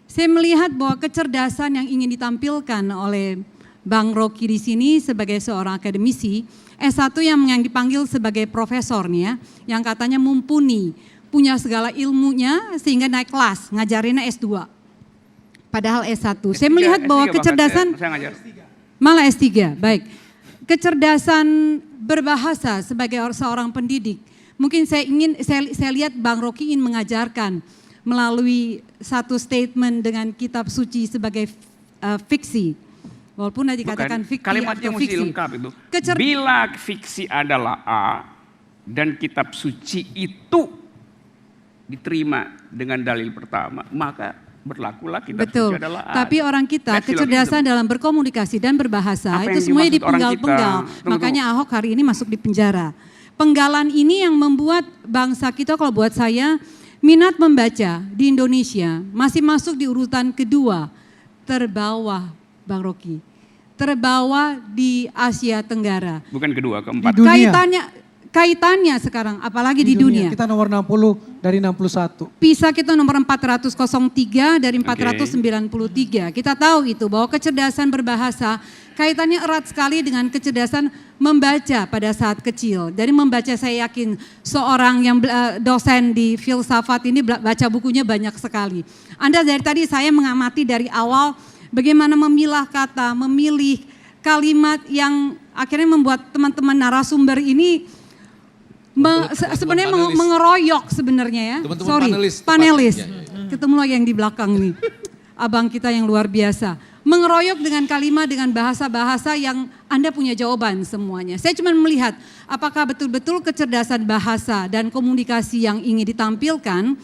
Saya melihat bahwa kecerdasan yang ingin ditampilkan oleh Bang Rocky di sini sebagai seorang akademisi, S1 yang dipanggil sebagai profesor nih ya, yang katanya mumpuni, punya segala ilmunya sehingga naik kelas, ngajarinnya S2. Padahal S1. Saya melihat bahwa S3 bahkan kecerdasan, saya ngajar. malah S3, baik. Kecerdasan berbahasa sebagai seorang pendidik, mungkin saya lihat Bang Rocky ingin mengajarkan melalui satu statement dengan kitab suci sebagai fiksi. Walaupun tadi dikatakan Bukan, fiksi kalimatnya atau mesti fiksi. lengkap itu. Bila fiksi adalah A dan kitab suci itu diterima dengan dalil pertama, maka berlakulah kitab Betul, suci adalah A. tapi orang kita That's kecerdasan illogism. dalam berkomunikasi dan berbahasa Apa itu yang semuanya dimaksud orang dipenggal-penggal. kita? Tunggu, Makanya Ahok hari ini masuk di penjara. Penggalan ini yang membuat bangsa kita, kalau buat saya, minat membaca di Indonesia masih masuk di urutan kedua, terbawah Bang Rocky. Terbawah di Asia Tenggara. Bukan kedua, keempat. Di dunia. Kaitannya sekarang, apalagi di dunia. Kita nomor 60 dari 61. PISA kita nomor 403 dari 493. Kita tahu itu bahwa kecerdasan berbahasa kaitannya erat sekali dengan kecerdasan membaca pada saat kecil. Dari membaca saya yakin seorang yang dosen di filsafat ini baca bukunya banyak sekali. Anda dari tadi saya mengamati dari awal bagaimana memilah kata, memilih kalimat yang akhirnya membuat teman-teman narasumber ini sebenarnya mengeroyok sebenarnya ya. Teman-teman panelis. tepatnya. Ketemu lagi yang di belakang nih. Abang kita yang luar biasa. Mengeroyok dengan kalimat, dengan bahasa-bahasa yang Anda punya jawaban semuanya. Saya cuma melihat apakah betul-betul kecerdasan bahasa dan komunikasi yang ingin ditampilkan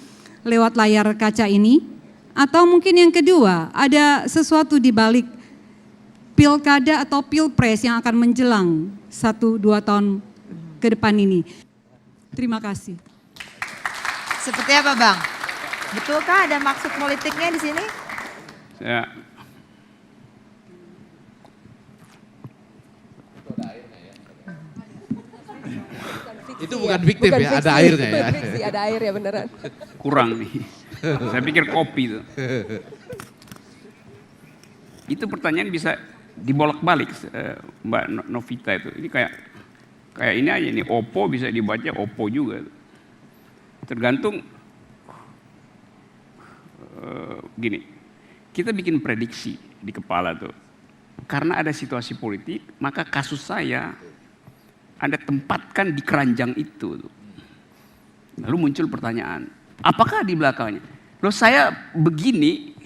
lewat layar kaca ini. Atau mungkin yang kedua, ada sesuatu di balik pilkada atau pilpres yang akan menjelang 1-2 tahun ke depan ini. Terima kasih. Seperti apa Bang? Betulkah ada maksud politiknya di sini? Ya. Itu bukan fiktif ya, ada airnya ya. Ada air ya beneran. Kurang nih. Saya pikir kopi itu. Itu pertanyaan bisa dibolak-balik Mbak Novita itu. Ini kayak ini aja nih, Oppo bisa dibaca Oppo juga. Tergantung gini. Kita bikin prediksi di kepala tuh. Karena ada situasi politik, maka kasus saya Anda tempatkan di keranjang itu. Lalu muncul pertanyaan, apakah di belakangnya? Loh saya begini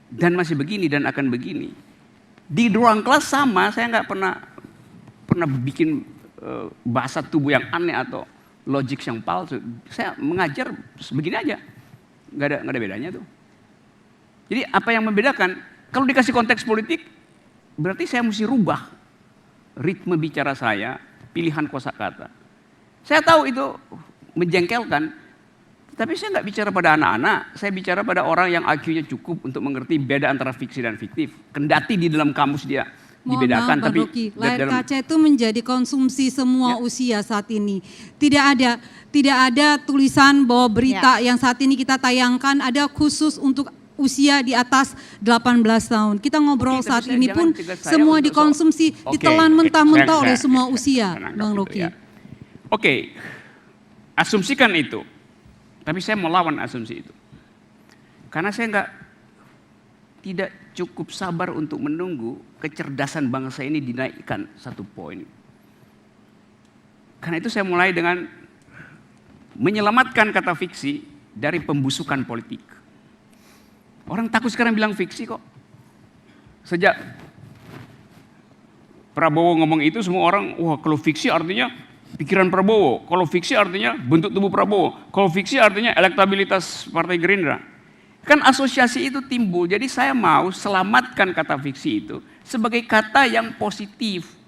dan masih begini dan akan begini. Di ruang kelas sama, saya nggak pernah bikin bahasa tubuh yang aneh atau logik yang palsu. Saya mengajar begini aja, nggak ada bedanya tuh. Jadi apa yang membedakan? Kalau dikasih konteks politik, berarti saya mesti rubah ritme bicara saya, pilihan kosakata. Saya tahu itu menjengkelkan, tapi saya nggak bicara pada anak-anak, saya bicara pada orang yang IQ-nya cukup untuk mengerti beda antara fiksi dan fiktif. Kendati di dalam kamus dia dibedakan, Bang tapi Rocky, layar kaca itu menjadi konsumsi semua usia saat ini. Tidak ada tulisan bahwa berita yang saat ini kita tayangkan ada khusus untuk usia di atas 18 tahun. Kita ngobrol saat ini pun semua dikonsumsi, ditelan mentah-mentah oleh semua usia, Bang Rocky. Oke, asumsikan itu. Tapi saya melawan asumsi itu. Karena saya tidak cukup sabar untuk menunggu kecerdasan bangsa ini dinaikkan 1 poin. Karena itu saya mulai dengan menyelamatkan kata fiksi dari pembusukan politik. Orang takut sekarang bilang fiksi kok. Sejak Prabowo ngomong itu semua orang, wah kalau fiksi artinya pikiran Prabowo. Kalau fiksi artinya bentuk tubuh Prabowo. Kalau fiksi artinya elektabilitas Partai Gerindra. Kan asosiasi itu timbul. Jadi saya mau selamatkan kata fiksi itu sebagai kata yang positif.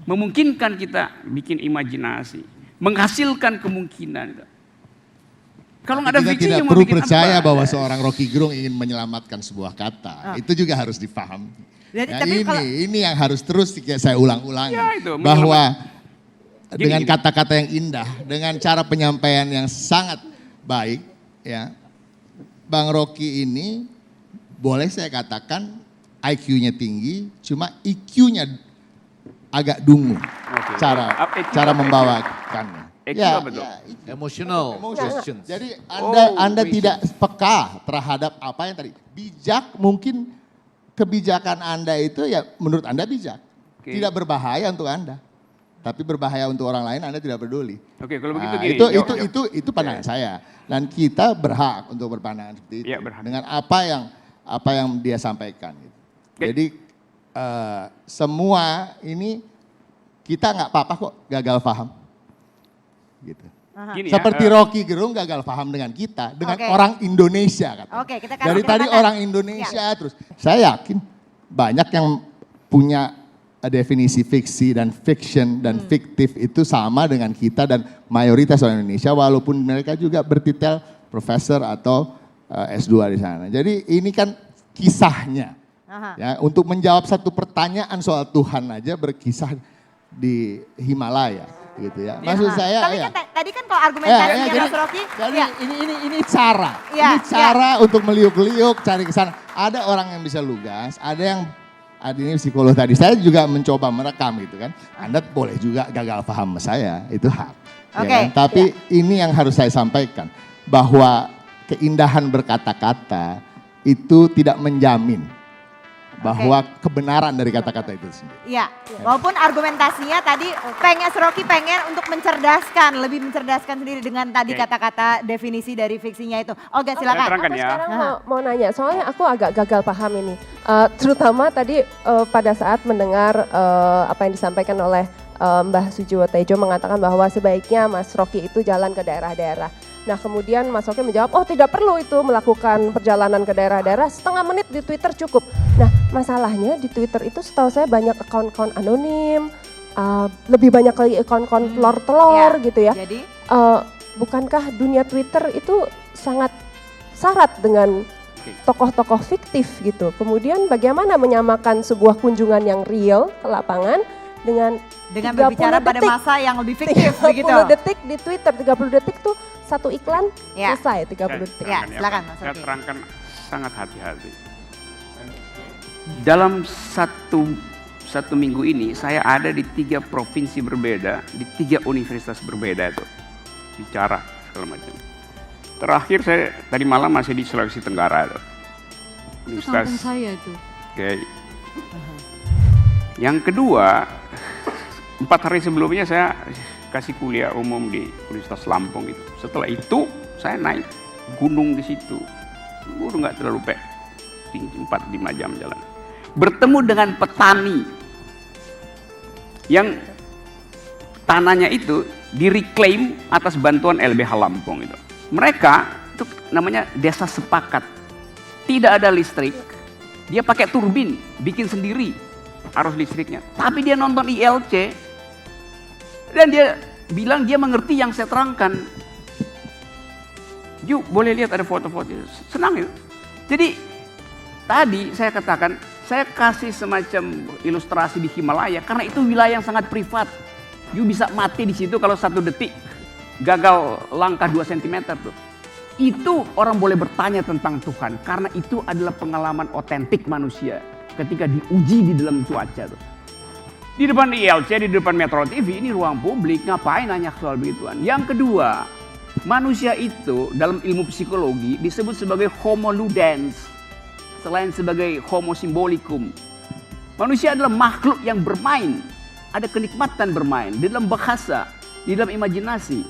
Memungkinkan kita bikin imajinasi. Menghasilkan kemungkinan. Kalau nggak ada kita fiksinya tidak mau perlu bikin percaya apa? bahwa seorang Rocky Gerung ingin menyelamatkan sebuah kata. Itu juga harus dipahami. Jadi, Nah, tapi kalau- ini yang harus terus saya ulang-ulangi. Ya, itu, bahwa dengan Gini. kata-kata yang indah, dengan cara penyampaian yang sangat baik, ya, Bang Rocky ini boleh saya katakan IQ-nya tinggi, cuma EQ-nya agak dungu. Oke. Cara EQ cara apa? membawakannya. EQ Ya, apa tuh? ya, Emotional questions. jadi Oh, Anda wis. tidak peka terhadap apa yang tadi. Bijak, mungkin kebijakan Anda itu ya menurut Anda bijak. Oke. Tidak berbahaya untuk Anda. Tapi berbahaya untuk orang lain Anda tidak peduli. Oke, kalau begitu Nah, gini. itu pandangan saya. Dan kita berhak untuk berpandangan seperti itu. Iya, berhak. Dengan apa yang dia sampaikan. Gitu. Oke. Jadi semua ini kita nggak apa-apa kok gagal paham. Gitu. Gini ya, Seperti Rocky Gerung gagal paham dengan kita, dengan Oke. orang Indonesia katanya. Oke, kita kasih Dari tadi kesempatan. orang Indonesia terus. Saya yakin banyak yang punya definisi fiksi dan fiction dan fiktif itu sama dengan kita dan mayoritas orang Indonesia walaupun mereka juga bertitel profesor atau S2 di sana. Jadi ini kan kisahnya. Aha. Ya, untuk menjawab satu pertanyaan soal Tuhan aja berkisah di Himalaya gitu ya. Maksud saya Tapi ya. kan tadi kan kalau argumentasinya jadi, Mas Rocky, jadi ya. ini cara. Iya, Ini cara untuk meliuk-liuk cari ke sana. Ada orang yang bisa lugas, ada yang ini psikolog tadi. Saya juga mencoba merekam gitu kan. Anda boleh juga gagal paham sama saya, itu hak. Ya Oke, kan? Tapi ini yang harus saya sampaikan bahwa keindahan berkata-kata itu tidak menjamin bahwa kebenaran dari kata-kata itu sendiri. Iya, walaupun argumentasinya tadi Mas Rocky pengen untuk mencerdaskan, lebih mencerdaskan sendiri dengan tadi Oke. kata-kata definisi dari fiksinya itu. Olga silakan. terangkan Aku ya. sekarang mau nanya, soalnya aku agak gagal paham ini. Terutama tadi pada saat mendengar apa yang disampaikan oleh Mbah Sujiwo Tejo mengatakan bahwa sebaiknya Mas Rocky itu jalan ke daerah-daerah. Nah kemudian Mas Rocky menjawab, oh tidak perlu itu melakukan perjalanan ke daerah-daerah, setengah menit di Twitter cukup. Nah masalahnya di Twitter itu setahu saya banyak akun-akun anonim, lebih banyak lagi akun-akun telur-telur Ya, gitu ya. Jadi Bukankah dunia Twitter itu sangat syarat dengan tokoh-tokoh fiktif gitu. Kemudian bagaimana menyamakan sebuah kunjungan yang real ke lapangan dengan berbicara 30 pada detik. masa yang lebih fiktif 30 begitu. detik di Twitter, 30 detik tuh satu iklan Ya. selesai 30 detik. Ya, silakan Mas Saya Rocky. terangkan sangat hati-hati. Dalam satu minggu ini saya ada di 3 provinsi berbeda, di 3 universitas berbeda itu. Bicara segala macam. Terakhir saya tadi malam masih di Sulawesi Tenggara itu. Itu kampung saya itu. Oke. Yang kedua, 4 hari sebelumnya saya kasih kuliah umum di Universitas Lampung itu. Setelah itu saya naik gunung di situ. Gunung nggak terlalu tinggi, 4-5 jam jalan. Bertemu dengan petani yang tanahnya itu direclaim atas bantuan LBH Lampung itu. Mereka itu namanya desa sepakat. Tidak ada listrik. Dia pakai turbin, bikin sendiri arus listriknya. Tapi dia nonton ILC dan dia bilang dia mengerti yang saya terangkan. Yuk boleh lihat ada foto-foto. Senang ya. Jadi tadi saya katakan saya kasih semacam ilustrasi di Himalaya karena itu wilayah yang sangat privat. You bisa mati di situ kalau 1 detik gagal langkah 2 cm tuh. Itu orang boleh bertanya tentang Tuhan karena itu adalah pengalaman otentik manusia ketika diuji di dalam cuaca tuh. Di depan ILC, di depan Metro TV ini ruang publik, ngapain nanya soal begituan. Yang kedua, manusia itu dalam ilmu psikologi disebut sebagai homo ludens selain sebagai homo symbolicum. Manusia adalah makhluk yang bermain, ada kenikmatan bermain di dalam bahasa, di dalam imajinasi.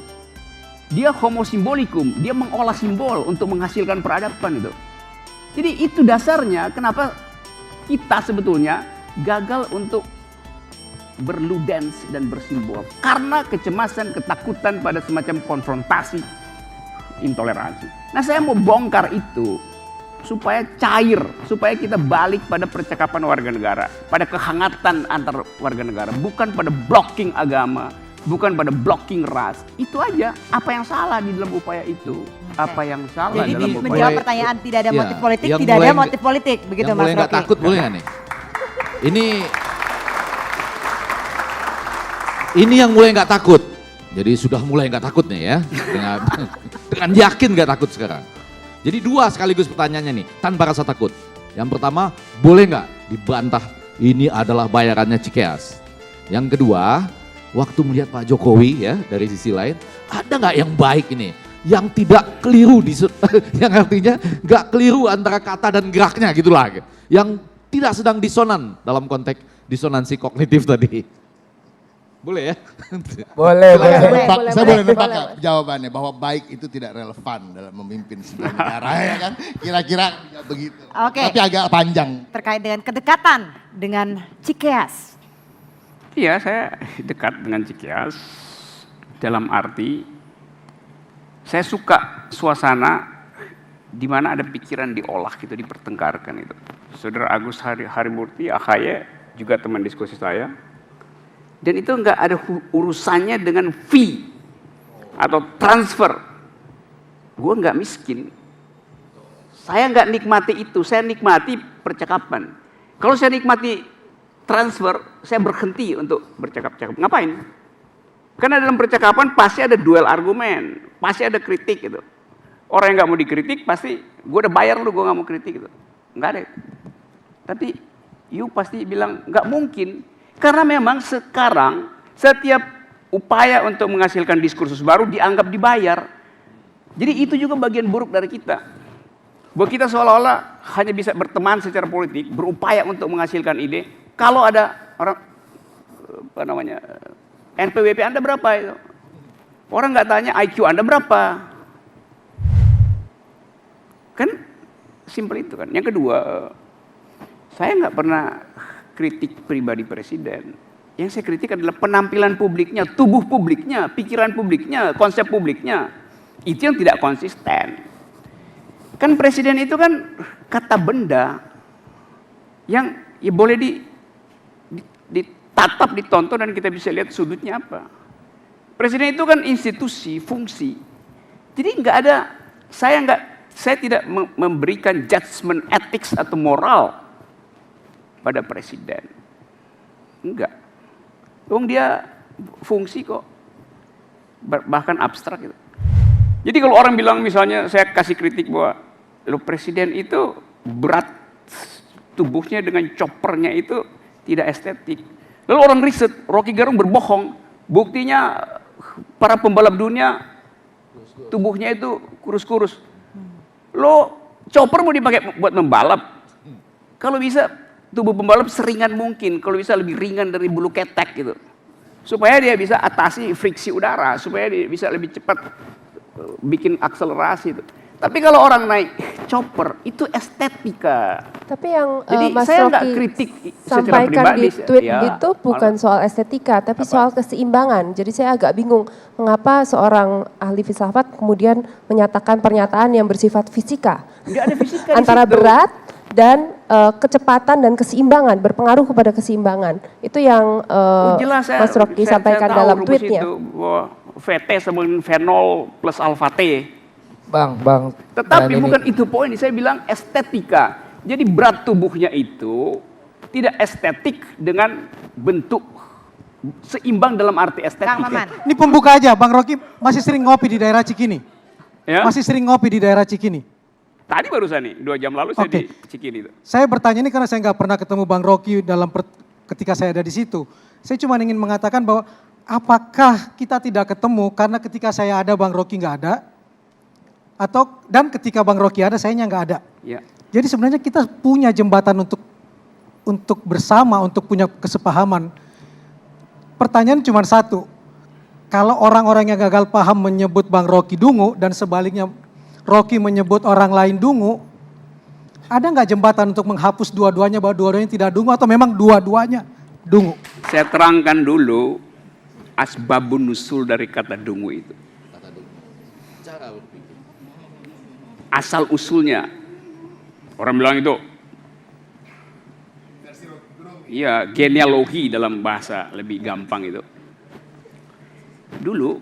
Dia homo symbolicum, dia mengolah simbol untuk menghasilkan peradaban itu. Jadi itu dasarnya kenapa kita sebetulnya gagal untuk berludens dan bersimbol. Karena kecemasan, ketakutan pada semacam konfrontasi, intoleransi. Nah saya mau bongkar itu supaya cair, supaya kita balik pada percakapan warga negara, pada kehangatan antar warga negara, bukan pada blocking agama, bukan pada blocking ras. Itu aja. Apa yang salah di dalam upaya itu? Apa yang salah Jadi dalam upaya menjawab itu? pertanyaan tidak ada Iya, motif politik, yang tidak ada mulai motif politik, begitu yang Mas mulai nggak Rocky. takut boleh nggak nih? Ini yang mulai nggak takut. Jadi sudah mulai nggak takut nih ya, dengan yakin nggak takut sekarang. Jadi dua sekaligus pertanyaannya nih, tanpa rasa takut. Yang pertama, boleh nggak dibantah ini adalah bayarannya Cikeas? Yang kedua, waktu melihat Pak Jokowi ya dari sisi lain, ada nggak yang baik ini? Yang tidak keliru, yang artinya nggak keliru antara kata dan geraknya gitulah. Yang tidak sedang disonan dalam konteks disonansi kognitif tadi. Boleh ya? Boleh, boleh. Saya boleh nebak nggak jawabannya bahwa baik itu tidak relevan dalam memimpin sebuah negara ya kan? Kira-kira nggak begitu. Oke. Tapi agak panjang. Terkait dengan kedekatan dengan Cikeas. Iya, saya dekat dengan Cikeas dalam arti saya suka suasana di mana ada pikiran diolah gitu, dipertengkarkan itu. Saudara Agus Harimurti, AHY juga teman diskusi saya. Dan itu enggak ada urusannya dengan fee atau transfer. Gue enggak miskin. Saya enggak nikmati itu, saya nikmati percakapan. Kalau saya nikmati transfer, saya berhenti untuk bercakap-cakap. Ngapain? Karena dalam percakapan pasti ada duel argumen, pasti ada kritik gitu. Orang yang nggak mau dikritik pasti, gue udah bayar lu, gue nggak mau kritik gitu. Nggak ada. Tapi you pasti bilang nggak mungkin, karena memang sekarang setiap upaya untuk menghasilkan diskursus baru dianggap dibayar. Jadi itu juga bagian buruk dari kita. Bahwa kita seolah-olah hanya bisa berteman secara politik, berupaya untuk menghasilkan ide. Kalau ada orang apa namanya NPWP Anda berapa itu? Orang nggak tanya IQ Anda berapa. Kan simpel itu kan. Yang kedua, saya nggak pernah kritik pribadi presiden. Yang saya kritik adalah penampilan publiknya, tubuh publiknya, pikiran publiknya, konsep publiknya. Itu yang tidak konsisten. Kan presiden itu kan kata benda yang ya boleh ditatap, ditonton dan kita bisa lihat sudutnya apa. Presiden itu kan institusi, fungsi. Jadi nggak ada, saya tidak memberikan judgement ethics atau moral pada presiden. Enggak. Wong dia fungsi kok, bahkan abstrak gitu. Jadi kalau orang bilang misalnya saya kasih kritik bahwa lo presiden itu berat tubuhnya dengan choppernya itu tidak estetik. Lalu orang riset, Rocky Gerung berbohong. Buktinya para pembalap dunia tubuhnya itu kurus-kurus. Lo chopper mau dipakai buat membalap. Kalau bisa tubuh pembalap seringan mungkin, kalau bisa lebih ringan dari bulu ketek gitu. Supaya dia bisa atasi friksi udara, supaya dia bisa lebih cepat bikin akselerasi itu. Tapi kalau orang naik chopper itu estetika. Tapi yang jadi Mas saya nggak Rocky kritik sampaikan di tweet ya, itu bukan soal estetika, tapi soal keseimbangan. Jadi saya agak bingung mengapa seorang ahli filsafat kemudian menyatakan pernyataan yang bersifat fisika. Nggak ada fisika antara di situ. berat dan kecepatan dan keseimbangan, berpengaruh kepada keseimbangan. Itu yang jelas, Mas Rocky sampaikan tahu dalam rumus tweetnya. itu, bahwa VT sama fenol plus alfa T. Bang. Tetapi bukan itu poin, saya bilang estetika. Jadi berat tubuhnya itu tidak estetik dengan bentuk seimbang dalam arti estetika. Ini pembuka aja, Bang Rocky masih sering ngopi di daerah Cikini. Ya? Masih sering ngopi di daerah Cikini. Tadi barusan nih, 2 jam lalu saya di Cikini itu. Saya bertanya ini karena saya nggak pernah ketemu Bang Rocky ketika saya ada di situ. Saya cuma ingin mengatakan bahwa apakah kita tidak ketemu karena ketika saya ada Bang Rocky nggak ada, dan ketika Bang Rocky ada sayanya nggak ada. Ya. Jadi sebenarnya kita punya jembatan untuk bersama, untuk punya kesepahaman. Pertanyaan cuma satu, kalau orang-orang yang gagal paham menyebut Bang Rocky dungu dan sebaliknya Rocky menyebut orang lain dungu, ada nggak jembatan untuk menghapus dua-duanya bahwa dua-duanya tidak dungu atau memang dua-duanya dungu? Saya terangkan dulu asbabun nusul dari kata dungu itu. Asal usulnya. Orang bilang itu. Iya, genealogi dalam bahasa lebih gampang itu. dulu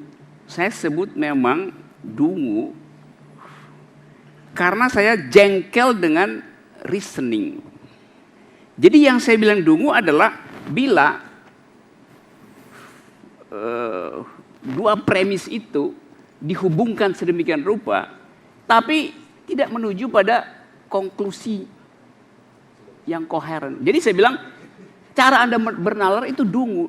saya sebut memang dungu karena saya jengkel dengan reasoning. Jadi yang saya bilang dungu adalah bila dua premis itu dihubungkan sedemikian rupa, tapi tidak menuju pada konklusi yang koheren. Jadi saya bilang cara Anda bernalar itu dungu.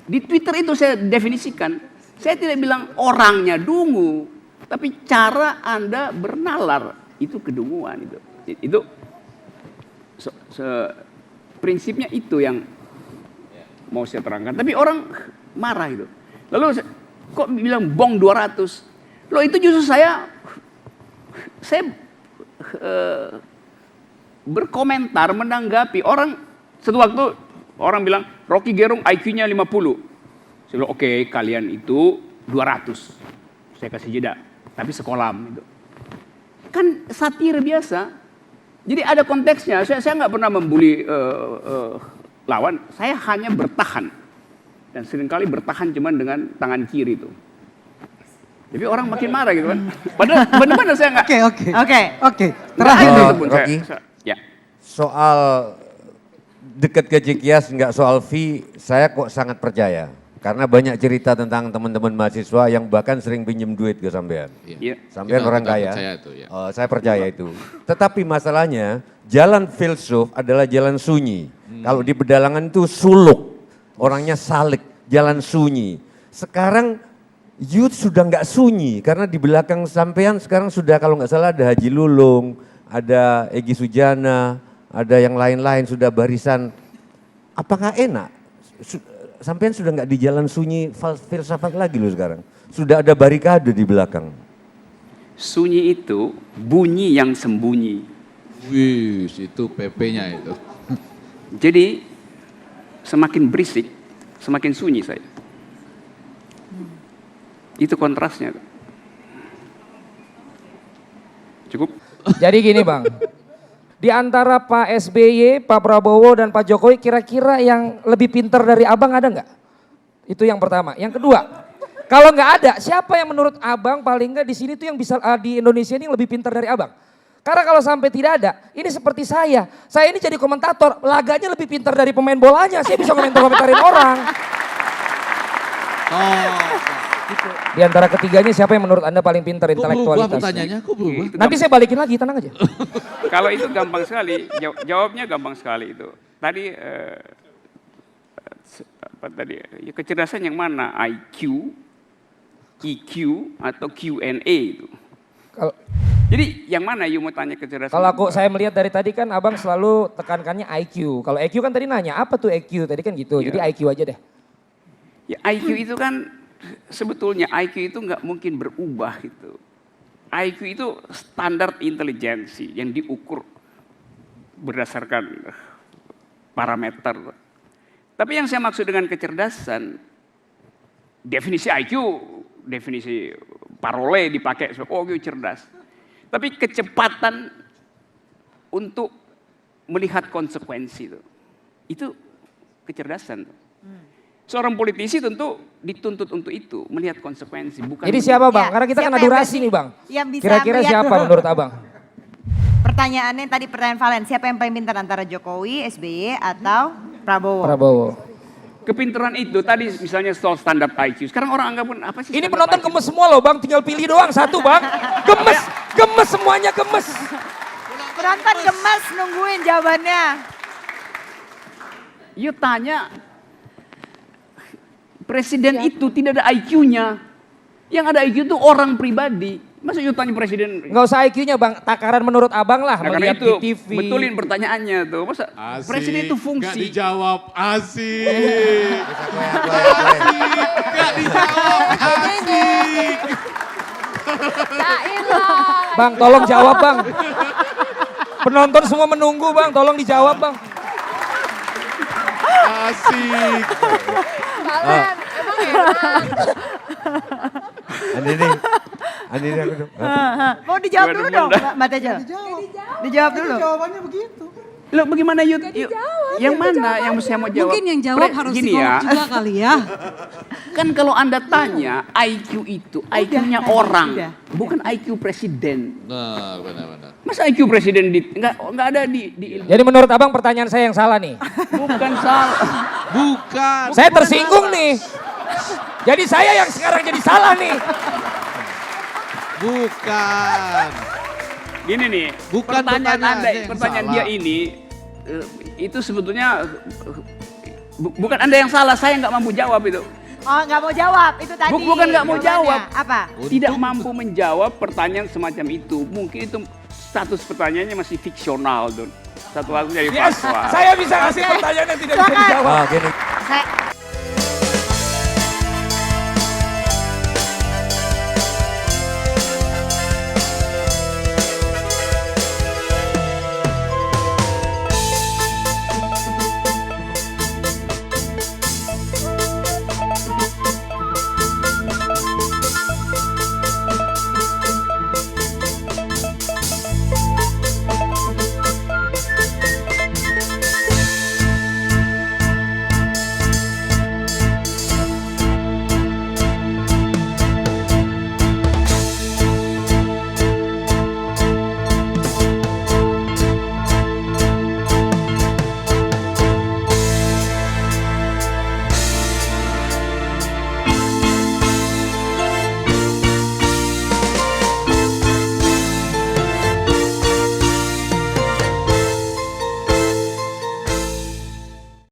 Di Twitter itu saya definisikan. Saya tidak bilang orangnya dungu, tapi cara Anda bernalar itu kedunguan itu. Itu prinsipnya itu yang mau saya terangkan. Tapi orang marah itu. Lalu kok bilang bong 200? Loh itu justru saya berkomentar, menanggapi orang. Satu waktu orang bilang Rocky Gerung IQ-nya 50. Saya bilang oke, kalian itu 200. Saya kasih jeda, tapi sekolam itu. Kan satir biasa. Jadi ada konteksnya. Saya nggak pernah membuli lawan. Saya hanya bertahan. Dan seringkali bertahan cuman dengan tangan kiri itu. Jadi orang makin marah gitu kan. Padahal benar-benar saya nggak. Oke. Terakhir Rocky, ya. Soal dekat ke Cikias nggak soal fee, saya kok sangat percaya. Karena banyak cerita tentang teman-teman mahasiswa yang bahkan sering pinjem duit ke sampean. Iya. Sampean orang kaya. Percaya itu, ya. Saya percaya itu. Tetapi masalahnya jalan filsuf adalah jalan sunyi. Kalau di pedalangan itu suluk, orangnya salik, jalan sunyi. Sekarang youth sudah nggak sunyi karena di belakang sampean sekarang sudah kalau nggak salah ada Haji Lulung, ada Egy Sujana, ada yang lain-lain sudah barisan. Apakah enak? Sampean sudah nggak di jalan sunyi filsafat lagi loh sekarang. Sudah ada barikade di belakang. Sunyi itu bunyi yang sembunyi. Wih, itu PP-nya itu. Jadi semakin berisik, semakin sunyi saya. Itu kontrasnya. Cukup? Jadi gini Bang, di antara Pak SBY, Pak Prabowo dan Pak Jokowi kira-kira yang lebih pintar dari Abang ada nggak? Itu yang pertama. Yang kedua, kalau nggak ada, siapa yang menurut Abang paling nggak di sini tuh yang bisa di Indonesia ini yang lebih pintar dari Abang? Karena kalau sampai tidak ada, ini seperti saya ini jadi komentator, laganya lebih pintar dari pemain bolanya, saya bisa komentarin orang. Di antara ketiganya siapa yang menurut Anda paling pintar intelektualitas? Pertanyaannya, kok berubah? Nanti saya balikin lagi, tenang aja. Kalau itu gampang sekali, jawabnya gampang sekali itu. Tadi apa tadi? Ya, kecerdasan yang mana? IQ, EQ atau Q&A itu. Jadi yang mana you mau tanya kecerdasan? Kalau saya melihat dari tadi kan Abang selalu tekankannya IQ. Kalau EQ kan tadi nanya apa tuh EQ tadi kan gitu. Ya. Jadi IQ aja deh. Ya IQ itu kan sebetulnya IQ itu nggak mungkin berubah gitu. IQ itu standar intelijensi yang diukur berdasarkan parameter. Tapi yang saya maksud dengan kecerdasan, definisi IQ, definisi parole dipakai, oh itu cerdas. Tapi kecepatan untuk melihat konsekuensi itu kecerdasan. Seorang politisi tentu dituntut untuk itu, melihat konsekuensi. Bukan jadi siapa Bang? Ya, Karena kita kena durasi nih Bang. Kira-kira siapa menurut Abang? Pertanyaannya tadi pertanyaan Valen, siapa yang paling pintar antara Jokowi, SBY atau Prabowo? Prabowo. Kepintaran itu tadi misalnya soal standar IQ. Sekarang orang anggap apa sih? Ini penonton gemes semua loh Bang, tinggal pilih doang satu Bang. Gemes semuanya gemes. Penonton gemes nungguin jawabannya. You tanya, presiden itu tidak ada IQ-nya. Yang ada IQ itu orang pribadi. Masa you tanya presiden? Nggak usah IQ-nya Bang, takaran menurut Abang lah. Nah, melihat itu, di TV. betulin pertanyaannya tuh. Masa Asik, presiden itu fungsi. Gak dijawab, asik. Gak dijawab, asik. Bang, tolong jawab Bang. Penonton semua menunggu Bang, tolong dijawab Bang. Asik. Valen, emang enak. Andini aku dong. Mau dijawab dulu dong Mbak Tejo. Dijawab dulu. Jawabannya begitu. Loh bagaimana you Yang mana yang saya mau jawab? Mungkin yang jawab harus Gini psikolog ya. juga kali ya. Kan kalau Anda tanya IQ itu, IQ-nya orang, bukan IQ presiden. Nah, benar-benar. Masa IQ presiden nggak ada di Jadi menurut abang pertanyaan saya yang salah nih. bukan salah. Bukan. Saya tersinggung nih. Jadi saya yang sekarang jadi salah nih. Bukan. Gini nih, Bukan pertanyaan dia ini itu sebetulnya bukan Anda yang salah, saya nggak mampu jawab itu. Oh, nggak mau jawab itu tadi. Bukan nggak mau jawabannya. jawab. Apa? Tidak mampu menjawab pertanyaan semacam itu. Mungkin itu status pertanyaannya masih fiksional, Don. Satu waktu jadi fatwa. Saya bisa kasih pertanyaan yang tidak bisa dijawab. Gini. Saya